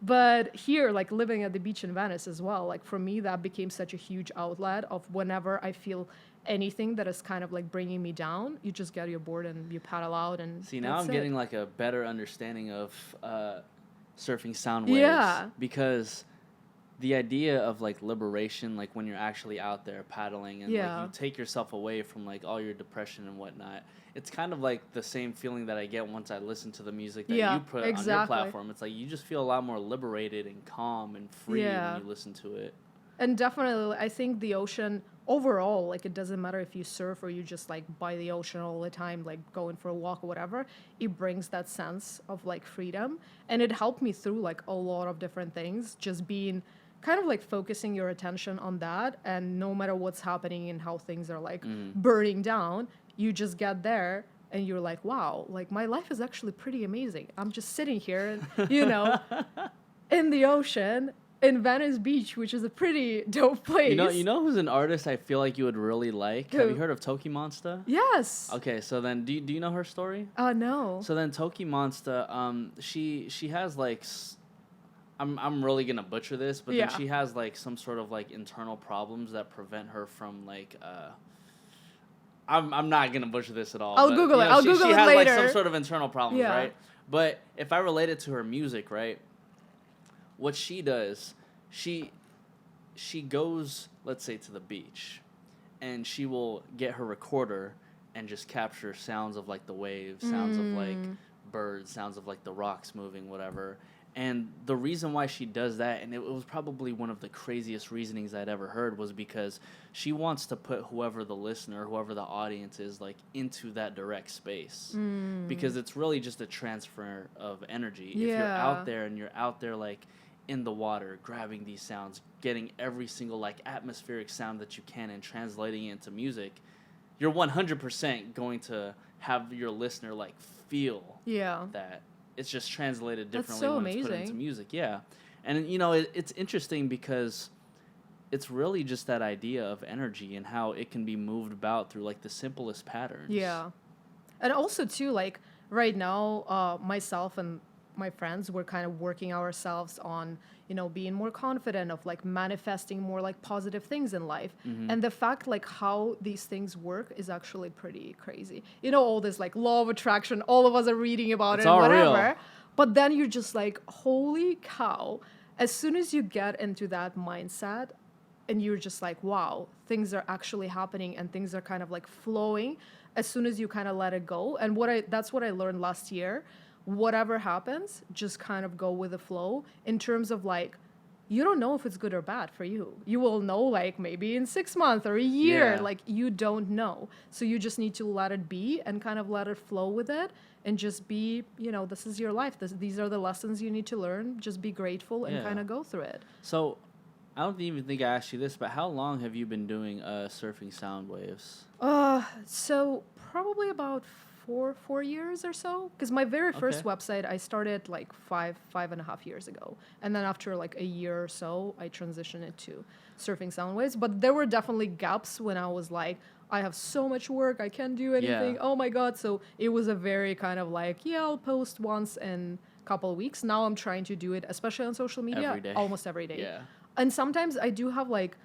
But here, like living at the beach in Venice as well, like for me, that became such a huge outlet of whenever I feel anything that is kind of like bringing me down, you just get your board and you paddle out. And see, now I'm getting like a better understanding of surfing sound waves, because the idea of like liberation, like when you're actually out there paddling and like you take yourself away from like all your depression and whatnot, it's kind of like the same feeling that I get once I listen to the music that you put on your platform. It's like you just feel a lot more liberated and calm and free when you listen to it. And definitely, I think the ocean overall, like it doesn't matter if you surf or you just like by the ocean all the time, like going for a walk or whatever, it brings that sense of like freedom. And it helped me through like a lot of different things, just being kind of like focusing your attention on that. And no matter what's happening and how things are like burning down, you just get there and you're like, wow, like my life is actually pretty amazing. I'm just sitting here, in the ocean, in Venice Beach, which is a pretty dope place. You know who's an artist I feel like you would really like? Who? Have you heard of Toki Monsta? Yes. Okay, so then do you know her story? No. So then Toki Monsta, she has like, I'm really gonna butcher this, but then she has like some sort of like internal problems that prevent her from like I'm not gonna butcher this at all. I'll Google it. I'll Google it later. She has like some sort of internal problems, right? But if I relate it to her music, right? What she does, she goes, let's say, to the beach, and she will get her recorder and just capture sounds of like the waves, sounds of like birds, sounds of like the rocks moving, whatever. And the reason why she does that, and it was probably one of the craziest reasonings I'd ever heard, was because she wants to put whoever the listener, whoever the audience is, like, into that direct space. Because it's really just a transfer of energy. Yeah. If you're out there and you're out there, like, in the water, grabbing these sounds, getting every single, like, atmospheric sound that you can and translating it into music, you're 100% going to have your listener, like, feel that. It's just translated differently when it's put into music. Yeah. And, you know, it's interesting because it's really just that idea of energy and how it can be moved about through, like, the simplest patterns. Yeah. And also, too, like, right now, myself and my friends, we're kind of working ourselves on, you know, being more confident of, like, manifesting more, like, positive things in life. And the fact, like, how these things work is actually pretty crazy. You know, all this, like, law of attraction, all of us are reading about It's it and all whatever. real. But then you're just like, holy cow. As soon as you get into that mindset and you're just like, wow, things are actually happening and things are kind of like flowing as soon as you kind of let it go. And that's what I learned last year. Whatever happens, just kind of go with the flow in terms of, like, you don't know if it's good or bad for you. You will know, like, maybe in 6 months or a year. Yeah. Like, you don't know. So you just need to let it be and kind of let it flow with it and just be, you know, this is your life. These are the lessons you need to learn. Just be grateful and kind of go through it. So I don't even think I asked you this, but how long have you been doing surfing sound waves? So probably about four years or so, because my very first website I started like five and a half years ago, and then after like a year or so I transitioned it to surfing sound waves. But there were definitely gaps when I was like, I have so much work, I can't do anything. Oh my god. So it was a very kind of like, I'll post once in a couple of weeks. Now I'm trying to do it, especially on social media, almost every day. And sometimes I do have like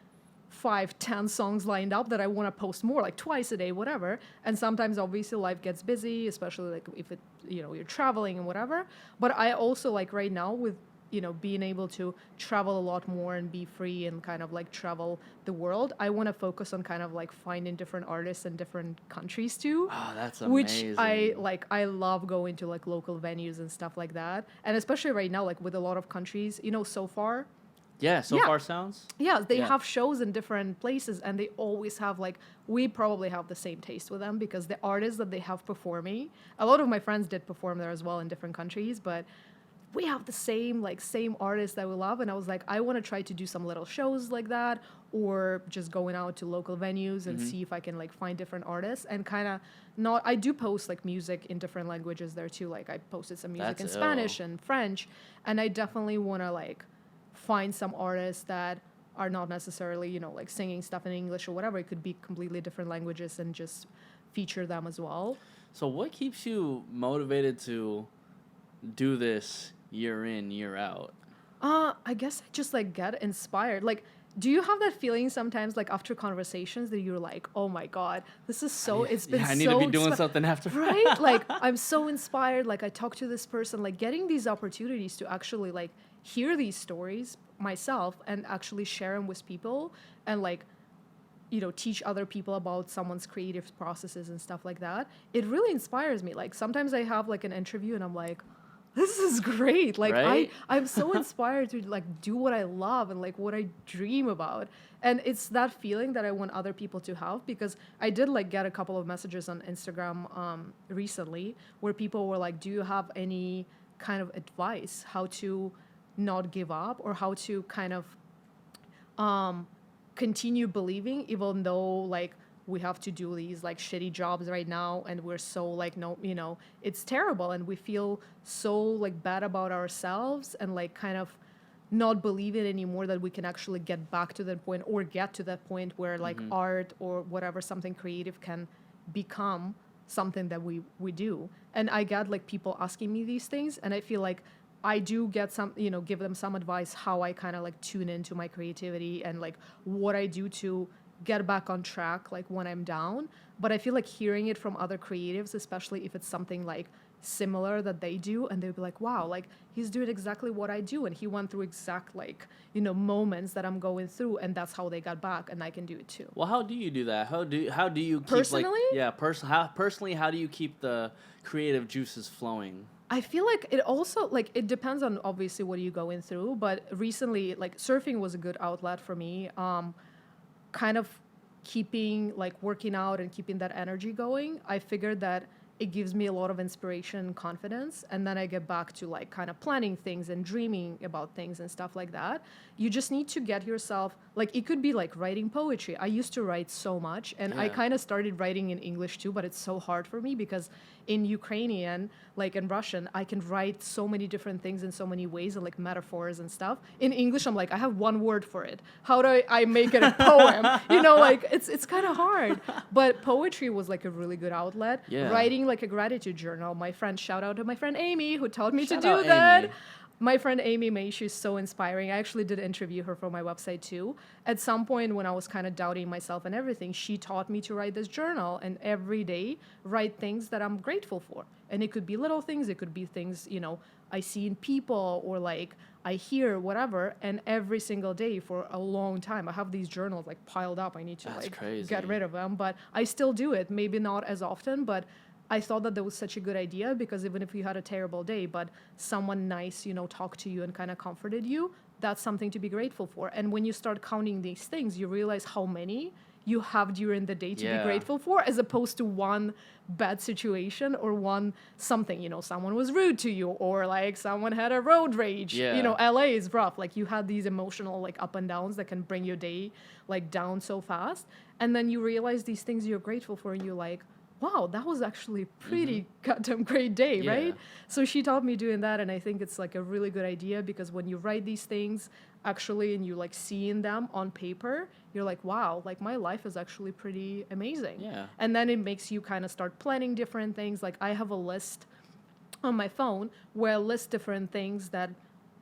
5-10 songs lined up that I want to post more, like twice a day, whatever. And sometimes obviously life gets busy, especially like if it, you know, you're traveling and whatever. But I also like right now with, you know, being able to travel a lot more and be free and kind of like travel the world, I want to focus on kind of like finding different artists in different countries too. Oh, that's amazing. Which I love going to like local venues and stuff like that. And especially right now, like with a lot of countries, you know, so far. Yeah, So Far Sounds? Yeah, they have shows in different places, and they always have, like, we probably have the same taste with them because the artists that they have performing, a lot of my friends did perform there as well in different countries, but we have the same artists that we love, and I was like, I want to try to do some little shows like that, or just going out to local venues and see if I can, like, find different artists, and kind of I do post, like, music in different languages there, too. Like, I posted some music in Spanish and French, and I definitely want to, like, find some artists that are not necessarily, you know, like singing stuff in English or whatever. It could be completely different languages and just feature them as well. So what keeps you motivated to do this year in, year out? I guess I just like get inspired. Like, do you have that feeling sometimes, like after conversations, that you're like, oh my god, this is so, it's been so... I need to be doing something after. Right? Like, I'm so inspired. Like, I talked to this person, like getting these opportunities to actually like hear these stories myself and actually share them with people and like, you know, teach other people about someone's creative processes and stuff like that. It really inspires me. Like, sometimes I have like an interview and I'm like, this is great. Like, right? I'm so inspired to like do what I love and like what I dream about. And it's that feeling that I want other people to have, because I did like get a couple of messages on Instagram recently where people were like, do you have any kind of advice how to not give up, or how to kind of continue believing even though like we have to do these like shitty jobs right now and we're so like, no, you know, it's terrible and we feel so like bad about ourselves and like kind of not believe it anymore that we can actually get back to that point or get to that point where like art or whatever, something creative can become something that we do. And I got like people asking me these things, and I feel like I do get some, you know, give them some advice how I kind of like tune into my creativity and like what I do to get back on track like when I'm down. But I feel like hearing it from other creatives, especially if it's something like similar that they do, and they'll be like, wow, like he's doing exactly what I do, and he went through exact like, you know, moments that I'm going through, and that's how they got back, and I can do it too. Well, how do you do that? How do you keep personally? Like, personally, how do you keep the creative juices flowing? I feel like it also, like, it depends on obviously what you're going through, but recently, like, surfing was a good outlet for me. Kind of keeping, like, working out and keeping that energy going. I figured that it gives me a lot of inspiration and confidence, and then I get back to, like, kind of planning things and dreaming about things and stuff like that. You just need to get yourself, like, it could be like writing poetry. I used to write so much, and I kind of started writing in English too, but it's so hard for me because in Ukrainian, like in Russian, I can write so many different things in so many ways and like metaphors and stuff. In English, I'm like, I have one word for it. How do I make it a poem? You know, like, it's kind of hard. But poetry was like a really good outlet. Writing like a gratitude journal. My friend, shout out to my friend Amy, who taught me to do that. My friend Amy May, she's so inspiring. I actually did interview her for my website too. At some point when I was kind of doubting myself and everything, she taught me to write this journal and every day write things that I'm grateful for. And it could be little things, it could be things, you know, I see in people or like I hear whatever. And every single day for a long time, I have these journals like piled up. I need to get rid of them, but I still do it. Maybe not as often, but I thought that was such a good idea because even if you had a terrible day, but someone nice, you know, talked to you and kind of comforted you, that's something to be grateful for. And when you start counting these things, you realize how many you have during the day to be grateful for, as opposed to one bad situation or one something, you know, someone was rude to you or like someone had a road rage. You know, LA is rough. Like you had these emotional like up and downs that can bring your day like down so fast. And then you realize these things you're grateful for and you're like, wow, that was actually a pretty goddamn great day, right? So she taught me doing that, and I think it's like a really good idea because when you write these things actually and you like seeing them on paper, you're like, wow, like my life is actually pretty amazing. And then it makes you kind of start planning different things. Like I have a list on my phone where I list different things that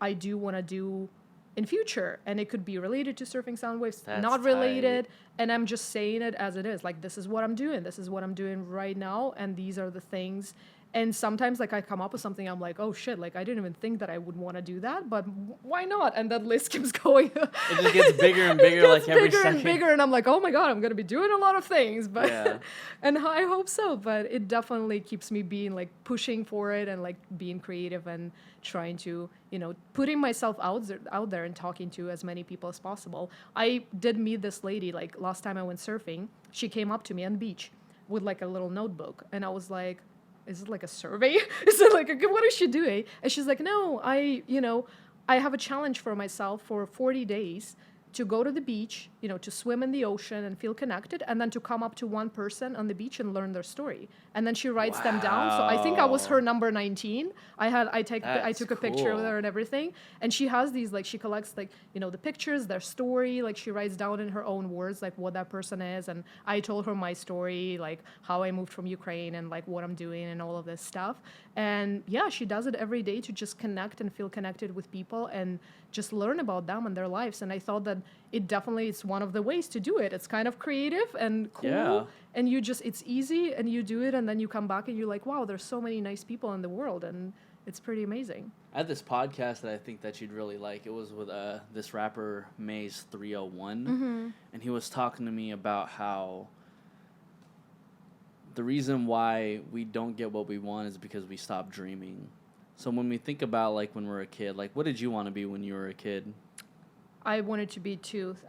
I do want to do in future, and it could be related to surfing sound waves, not related, and I'm just saying it as it is. Like, this is what I'm doing right now, and these are the things. And sometimes like I come up with something, I'm like, oh shit, like I didn't even think that I would want to do that, but why not? And that list keeps going. It just gets bigger and bigger, like every second. And bigger, and I'm like, oh my god, I'm gonna be doing a lot of things, but and I hope so. But it definitely keeps me being like pushing for it and like being creative and trying to, you know, putting myself out there and talking to as many people as possible. I did meet this lady like last time I went surfing. She came up to me on the beach with like a little notebook, and I was like, is it like a survey? Is it like, what is she doing? And she's like, no, I have a challenge for myself for 40 days to go to the beach, you know, to swim in the ocean and feel connected, and then to come up to one person on the beach and learn their story. And then she writes them down. So I think I was her number 19. I took a picture of her and everything. And she has these, like, she collects, like, you know, the pictures, their story, like she writes down in her own words, like what that person is. And I told her my story, like how I moved from Ukraine and like what I'm doing and all of this stuff. And yeah, she does it every day to just connect and feel connected with people and just learn about them and their lives. And I thought that it's one of the ways to do it. It's kind of creative and cool, and it's easy, and you do it, and then you come back and you're like, wow, there's so many nice people in the world, and it's pretty amazing. I had this podcast that I think that you'd really like. It was with this rapper Maze 301, and he was talking to me about how the reason why we don't get what we want is because we stop dreaming. So when we think about like when we're a kid, like what did you want to be when you were a kid? I wanted to be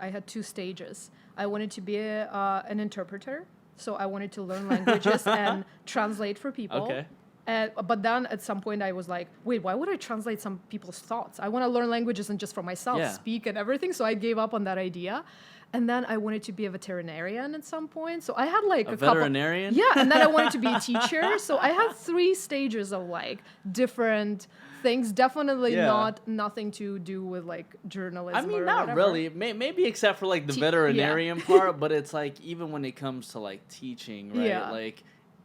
I had two stages. I wanted to be an interpreter. So I wanted to learn languages and translate for people. Okay. But then at some point I was like, wait, why would I translate some people's thoughts? I want to learn languages and just for myself speak and everything. So I gave up on that idea. And then I wanted to be a veterinarian at some point. So I had like a veterinarian? Yeah, and then I wanted to be a teacher. So I had 3 stages of like different things. Definitely nothing to do with like journalism. I mean, not really. Maybe except for like the veterinarian part. But it's like even when it comes to like teaching, right? Yeah. Like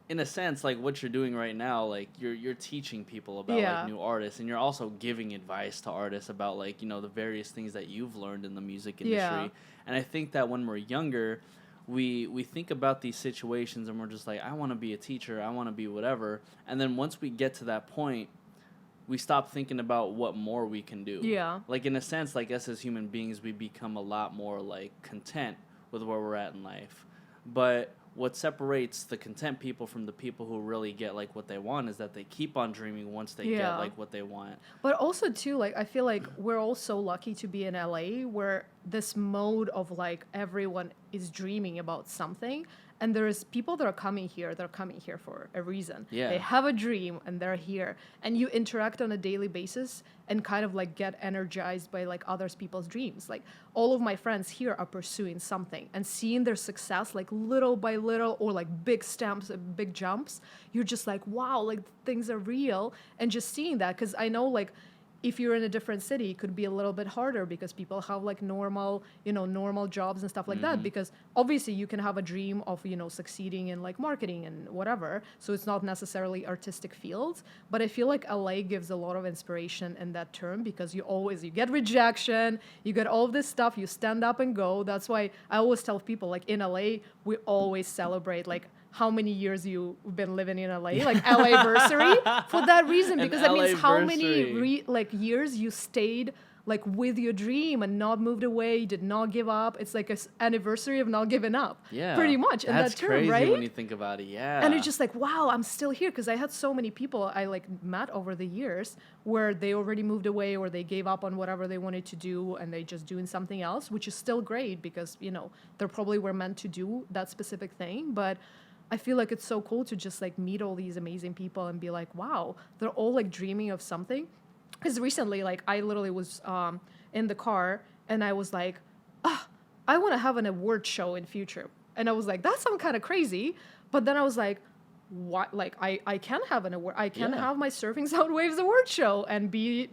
in a sense, like what you're doing right now, like you're teaching people about like new artists, and you're also giving advice to artists about like, you know, the various things that you've learned in the music industry. Yeah. And I think that when we're younger, we think about these situations and we're just like, I want to be a teacher, I want to be whatever. And then once we get to that point, we stop thinking about what more we can do. Yeah. Like in a sense, like us as human beings, we become a lot more like content with where we're at in life. But what separates the content people from the people who really get like what they want is that they keep on dreaming once they get like what they want. But also too, like I feel like we're all so lucky to be in LA where this mode of like everyone is dreaming about something. And there's people that are coming here, they're coming here for a reason. Yeah. They have a dream and they're here. And you interact on a daily basis and kind of like get energized by like others people's dreams. Like all of my friends here are pursuing something and seeing their success like little by little or like big stamps, big jumps. You're just like, wow, like things are real. And just seeing that, because I know like if you're in a different city, it could be a little bit harder because people have like normal jobs and stuff like that. Because obviously you can have a dream of, succeeding in like marketing and whatever. So it's not necessarily artistic fields, but I feel like LA gives a lot of inspiration in that term because you get rejection, you get all of this stuff, you stand up and go. That's why I always tell people like in LA, we always celebrate like how many years you've been living in LA, like LA-versary, for that reason, because that means how many years you stayed like with your dream and not moved away, did not give up. It's like an anniversary of not giving up, pretty much. In that term, crazy right? When you think about it, yeah. And it's just like, wow, I'm still here, because I had so many people I like met over the years where they already moved away or they gave up on whatever they wanted to do and they just doing something else, which is still great because they probably were meant to do that specific thing, but I feel like it's so cool to just like meet all these amazing people and be like, wow, they're all like dreaming of something. Because recently, like I literally was in the car and I was like, I want to have an award show in future. And I was like, that sounds kind of crazy. But then I was like, what? Like I can have an award. I can have my Surfing Sound Waves award show and be,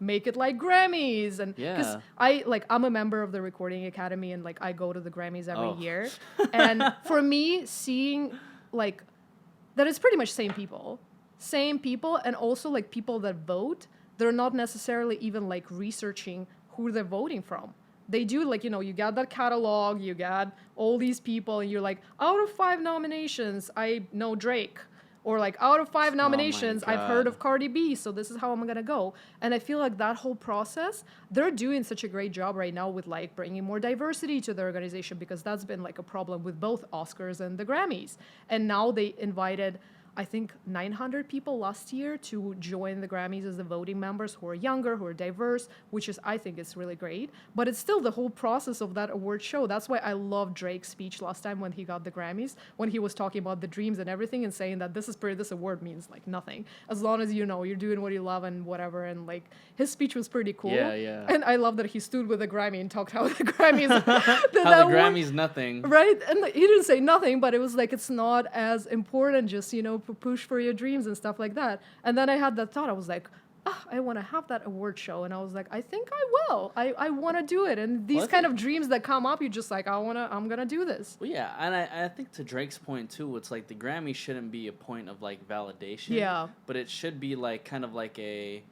make it like Grammys. And because I'm a member of the Recording Academy and like I go to the Grammys every year. And for me, seeing like that it's pretty much same people and also like people that vote, they're not necessarily even like researching who they're voting from. They do like, you got that catalog, you got all these people, and you're like, out of 5 nominations, I know Drake. Or like, out of 5 nominations, I've heard of Cardi B, so this is how I'm gonna go. And I feel like that whole process, they're doing such a great job right now with like bringing more diversity to the organization, because that's been like a problem with both Oscars and the Grammys. And now they invited, I think 900 people last year to join the Grammys as the voting members who are younger, who are diverse, which is, I think, is really great. But it's still the whole process of that award show. That's why I love Drake's speech last time when he got the Grammys, when he was talking about the dreams and everything and saying that this award means like nothing. As long as you're doing what you love and whatever. And like his speech was pretty cool. Yeah. And I love that he stood with a Grammy and talked how the Grammys how the Grammys nothing. Right? And he didn't say nothing, but it was like it's not as important, just push for your dreams and stuff like that. And then I had that thought, I was like, I want to have that award show. And I was like, I think I will. I want to do it. And these kind of dreams that come up, you're just like, I'm going to do this. Well, yeah. And I think to Drake's point too, it's like the Grammy shouldn't be a point of like validation. Yeah. But it should be like kind of like a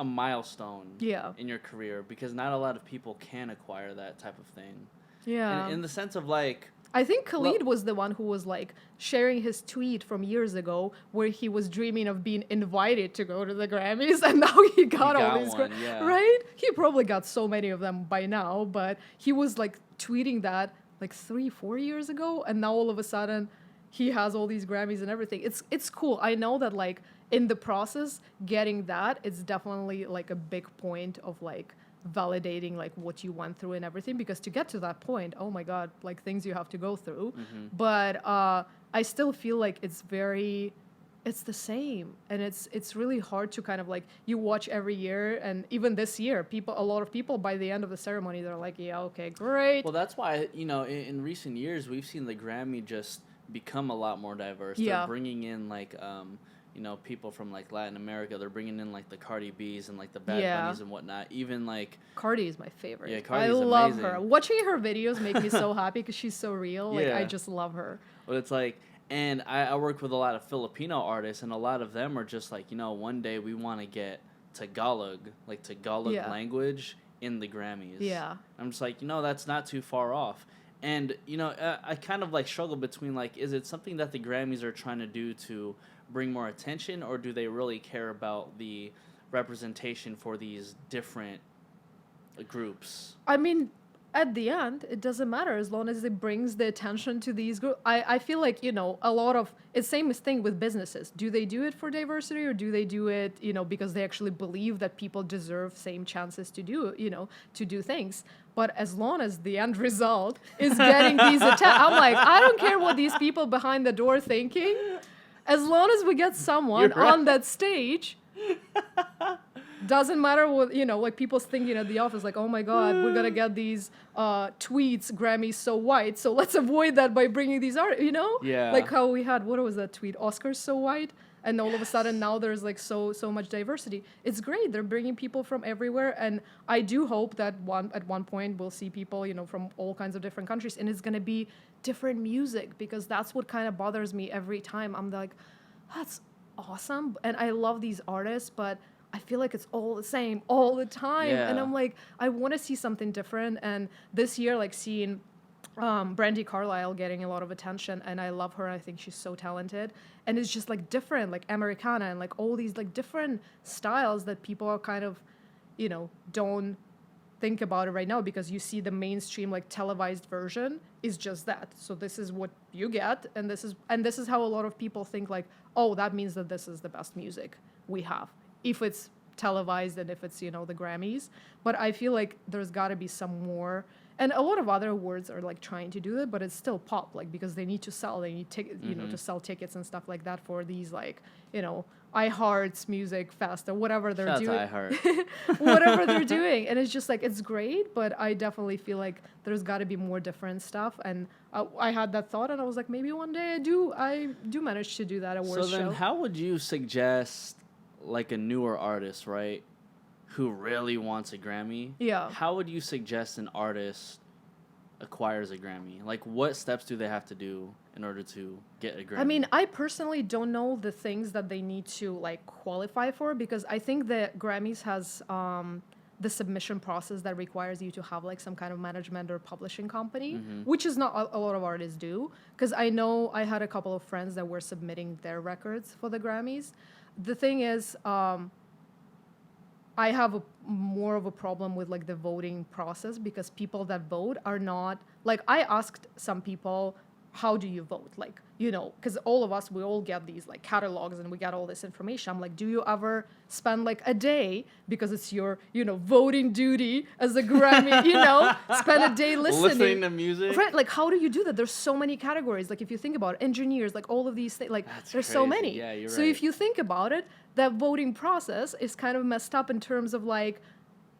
milestone in your career, because not a lot of people can acquire that type of thing. Yeah. In the sense of like, I think Khalid was the one who was like sharing his tweet from years ago where he was dreaming of being invited to go to the Grammys, and now he got all these right? He probably got so many of them by now, but he was like tweeting that like 3-4 years ago, and now all of a sudden he has all these Grammys and everything. It's cool. I know that like in the process getting that, it's definitely like a big point of like validating like what you went through and everything, because to get to that point, oh my god, like things you have to go through. But I still feel like it's the same, and it's really hard to kind of like, you watch every year, and even this year a lot of people by the end of the ceremony, they're like, yeah, okay, great. Well, that's why in recent years we've seen the Grammy just become a lot more diverse. They're bringing in like people from like Latin America. They're bringing in like the Cardi B's and like the Bad Bunnies and whatnot. Even like Cardi is my favorite. Yeah, Cardi's I love amazing. her. Watching her videos make me so happy because she's so real. Like I just love her. But it's like, and I work with a lot of Filipino artists, and a lot of them are just like, one day we want to get Tagalog language in the Grammys. Yeah. I'm just like, that's not too far off. And, I kind of like struggle between like, is it something that the Grammys are trying to do to bring more attention, or do they really care about the representation for these different groups? I mean, at the end, it doesn't matter as long as it brings the attention to these groups. I feel like, a lot of it's same thing with businesses. Do they do it for diversity, or do they do it, because they actually believe that people deserve same chances to do, to do things? But as long as the end result is getting these I'm like, I don't care what these people behind the door thinking. As long as we get someone on that stage, doesn't matter what, like people's thinking at the office, like, oh my God, we're going to get these tweets, Grammys so white. So let's avoid that by bringing these art, Yeah. Like how we had, what was that tweet? Oscars so white. And all of a sudden now there's like so much diversity. It's great. They're bringing people from everywhere. And I do hope that at one point we'll see people, from all kinds of different countries. And it's going to be different music, because that's what kind of bothers me every time. I'm like, that's awesome. And I love these artists, but I feel like it's all the same all the time. Yeah. And I'm like, I want to see something different. And this year, like seeing Brandi Carlile getting a lot of attention, and I love her. I think she's so talented. And it's just like different, like Americana, and like all these like different styles that people are kind of, don't think about it right now, because you see the mainstream like televised version is just that. So this is what you get, and this is how a lot of people think, like, oh, that means that this is the best music we have, if it's televised and if it's, the Grammys. But I feel like there's got to be some more. And a lot of other awards are like trying to do it, but it's still pop, like, because they need to sell, they need to sell tickets and stuff like that for these, like, iHeart's Music Fest or whatever they're Shout doing. out to iHeart. Whatever they're doing. And it's just like, it's great, but I definitely feel like there's got to be more different stuff. And I had that thought, and I was like, maybe one day I do manage to do that awards show. So then how would you suggest, like, a newer artist, right, who really wants a Grammy? Yeah. How would you suggest an artist acquires a Grammy? Like, what steps do they have to do in order to get a Grammy? I mean, I personally don't know the things that they need to, like, qualify for, because I think the Grammys has the submission process that requires you to have, like, some kind of management or publishing company, which is not a lot of artists do. Because I know I had a couple of friends that were submitting their records for the Grammys. The thing is, I have more of a problem with, like, the voting process, because people that vote are not, like, I asked some people, how do you vote? Like, because all of us, we all get these, like, catalogs and we get all this information. I'm like, do you ever spend, like, a day, because it's your, voting duty as a Grammy, spend a day listening to music? Right, like, how do you do that? There's so many categories. Like, if you think about it, engineers, like, all of these things, like, That's there's crazy. so many. Yeah, you're so right. if you think about it, that voting process is kind of messed up in terms of, like,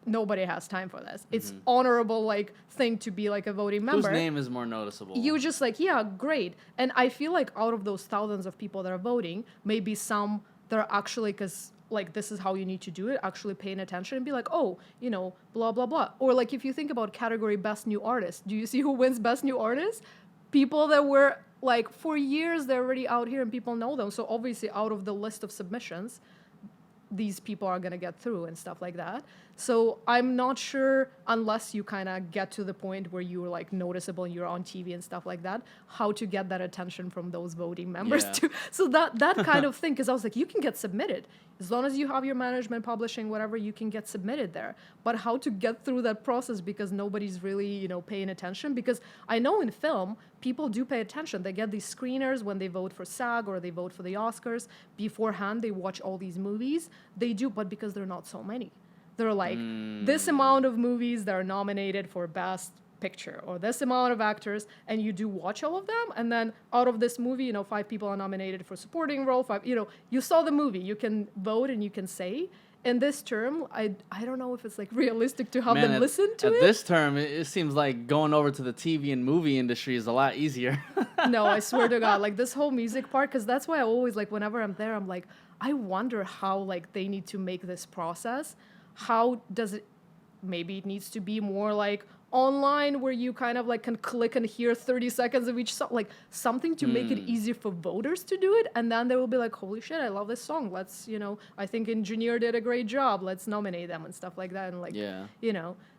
nobody has time for this. It's honorable, like, thing to be, like, a voting member. Whose name is more noticeable? You just, like, yeah, great. And I feel like out of those thousands of people that are voting, maybe some that are actually, because, like, this is how you need to do it, actually paying attention and be like, oh, blah, blah, blah. Or, like, if you think about category Best New Artist, do you see who wins Best New Artist? People that were, like, for years, they're already out here and people know them. So obviously out of the list of submissions, these people are going to get through and stuff like that. So I'm not sure, unless you kind of get to the point where you're, like, noticeable and you're on TV and stuff like that, how to get that attention from those voting members too. So that kind of thing, because I was like, you can get submitted. As long as you have your management, publishing, whatever, you can get submitted there. But how to get through that process, because nobody's really, paying attention. Because I know in film, people do pay attention. They get these screeners when they vote for SAG or they vote for the Oscars. Beforehand, they watch all these movies. They do, but because there are not so many. There are, like, this amount of movies that are nominated for Best Picture, or this amount of actors, and you do watch all of them, and then out of this movie, 5 people are nominated for supporting role, 5, you saw the movie, you can vote and you can say. In this term, I don't know if it's, like, realistic to have them listen to it. At this term, it seems like going over to the TV and movie industry is a lot easier. No, I swear to God, like, this whole music part, because that's why I always, like, whenever I'm there, I'm like, I wonder how, like, they need to make this process. How does it, maybe it needs to be more, like, online, where you kind of, like, can click and hear 30 seconds of each song, like, something to make it easier for voters to do it, and then they will be like, holy shit, I love this song, let's, I think Engineer did a great job, let's nominate them and stuff like that, and, like,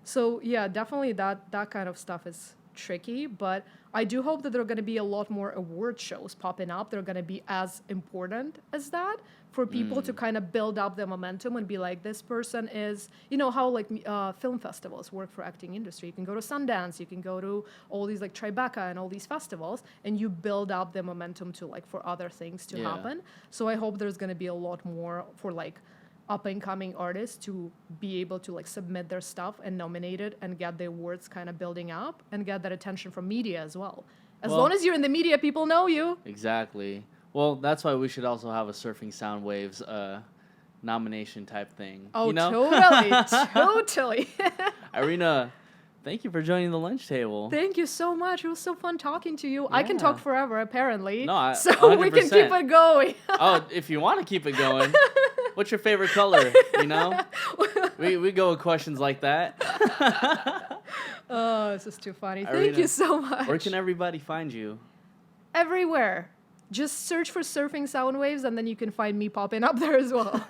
so yeah, definitely that kind of stuff is tricky, but I do hope that there are going to be a lot more award shows popping up. They're going to be as important as that for people to kind of build up their momentum and be like, this person is, you know, how like film festivals work for acting industry. You can go to Sundance, you can go to all these like Tribeca and all these festivals, and you build up the momentum to like for other things to happen. So I hope there's going to be a lot more for like up and coming artists to be able to like submit their stuff and nominate it and get the awards kind of building up and get that attention from media as well. As long as you're in the media, people know you. Exactly. Well, that's why we should also have a Surfing Sound Waves nomination type thing. Oh, you know? totally. Irina, thank you for joining the lunch table. Thank you so much. It was so fun talking to you. I can talk forever, apparently. No, so 100%. We can keep it going. Oh, if you want to keep it going. What's your favorite color? You know? We go with questions like that. Oh, this is too funny. Irina, Thank you so much. Where can everybody find you? Everywhere. Just search for Surfing Sound Waves, and then you can find me popping up there as well.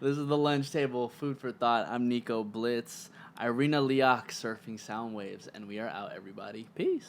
This is the lunch table, food for thought. I'm Nico Blitz, Irina Liakh, Surfing Sound Waves, and we are out, everybody. Peace.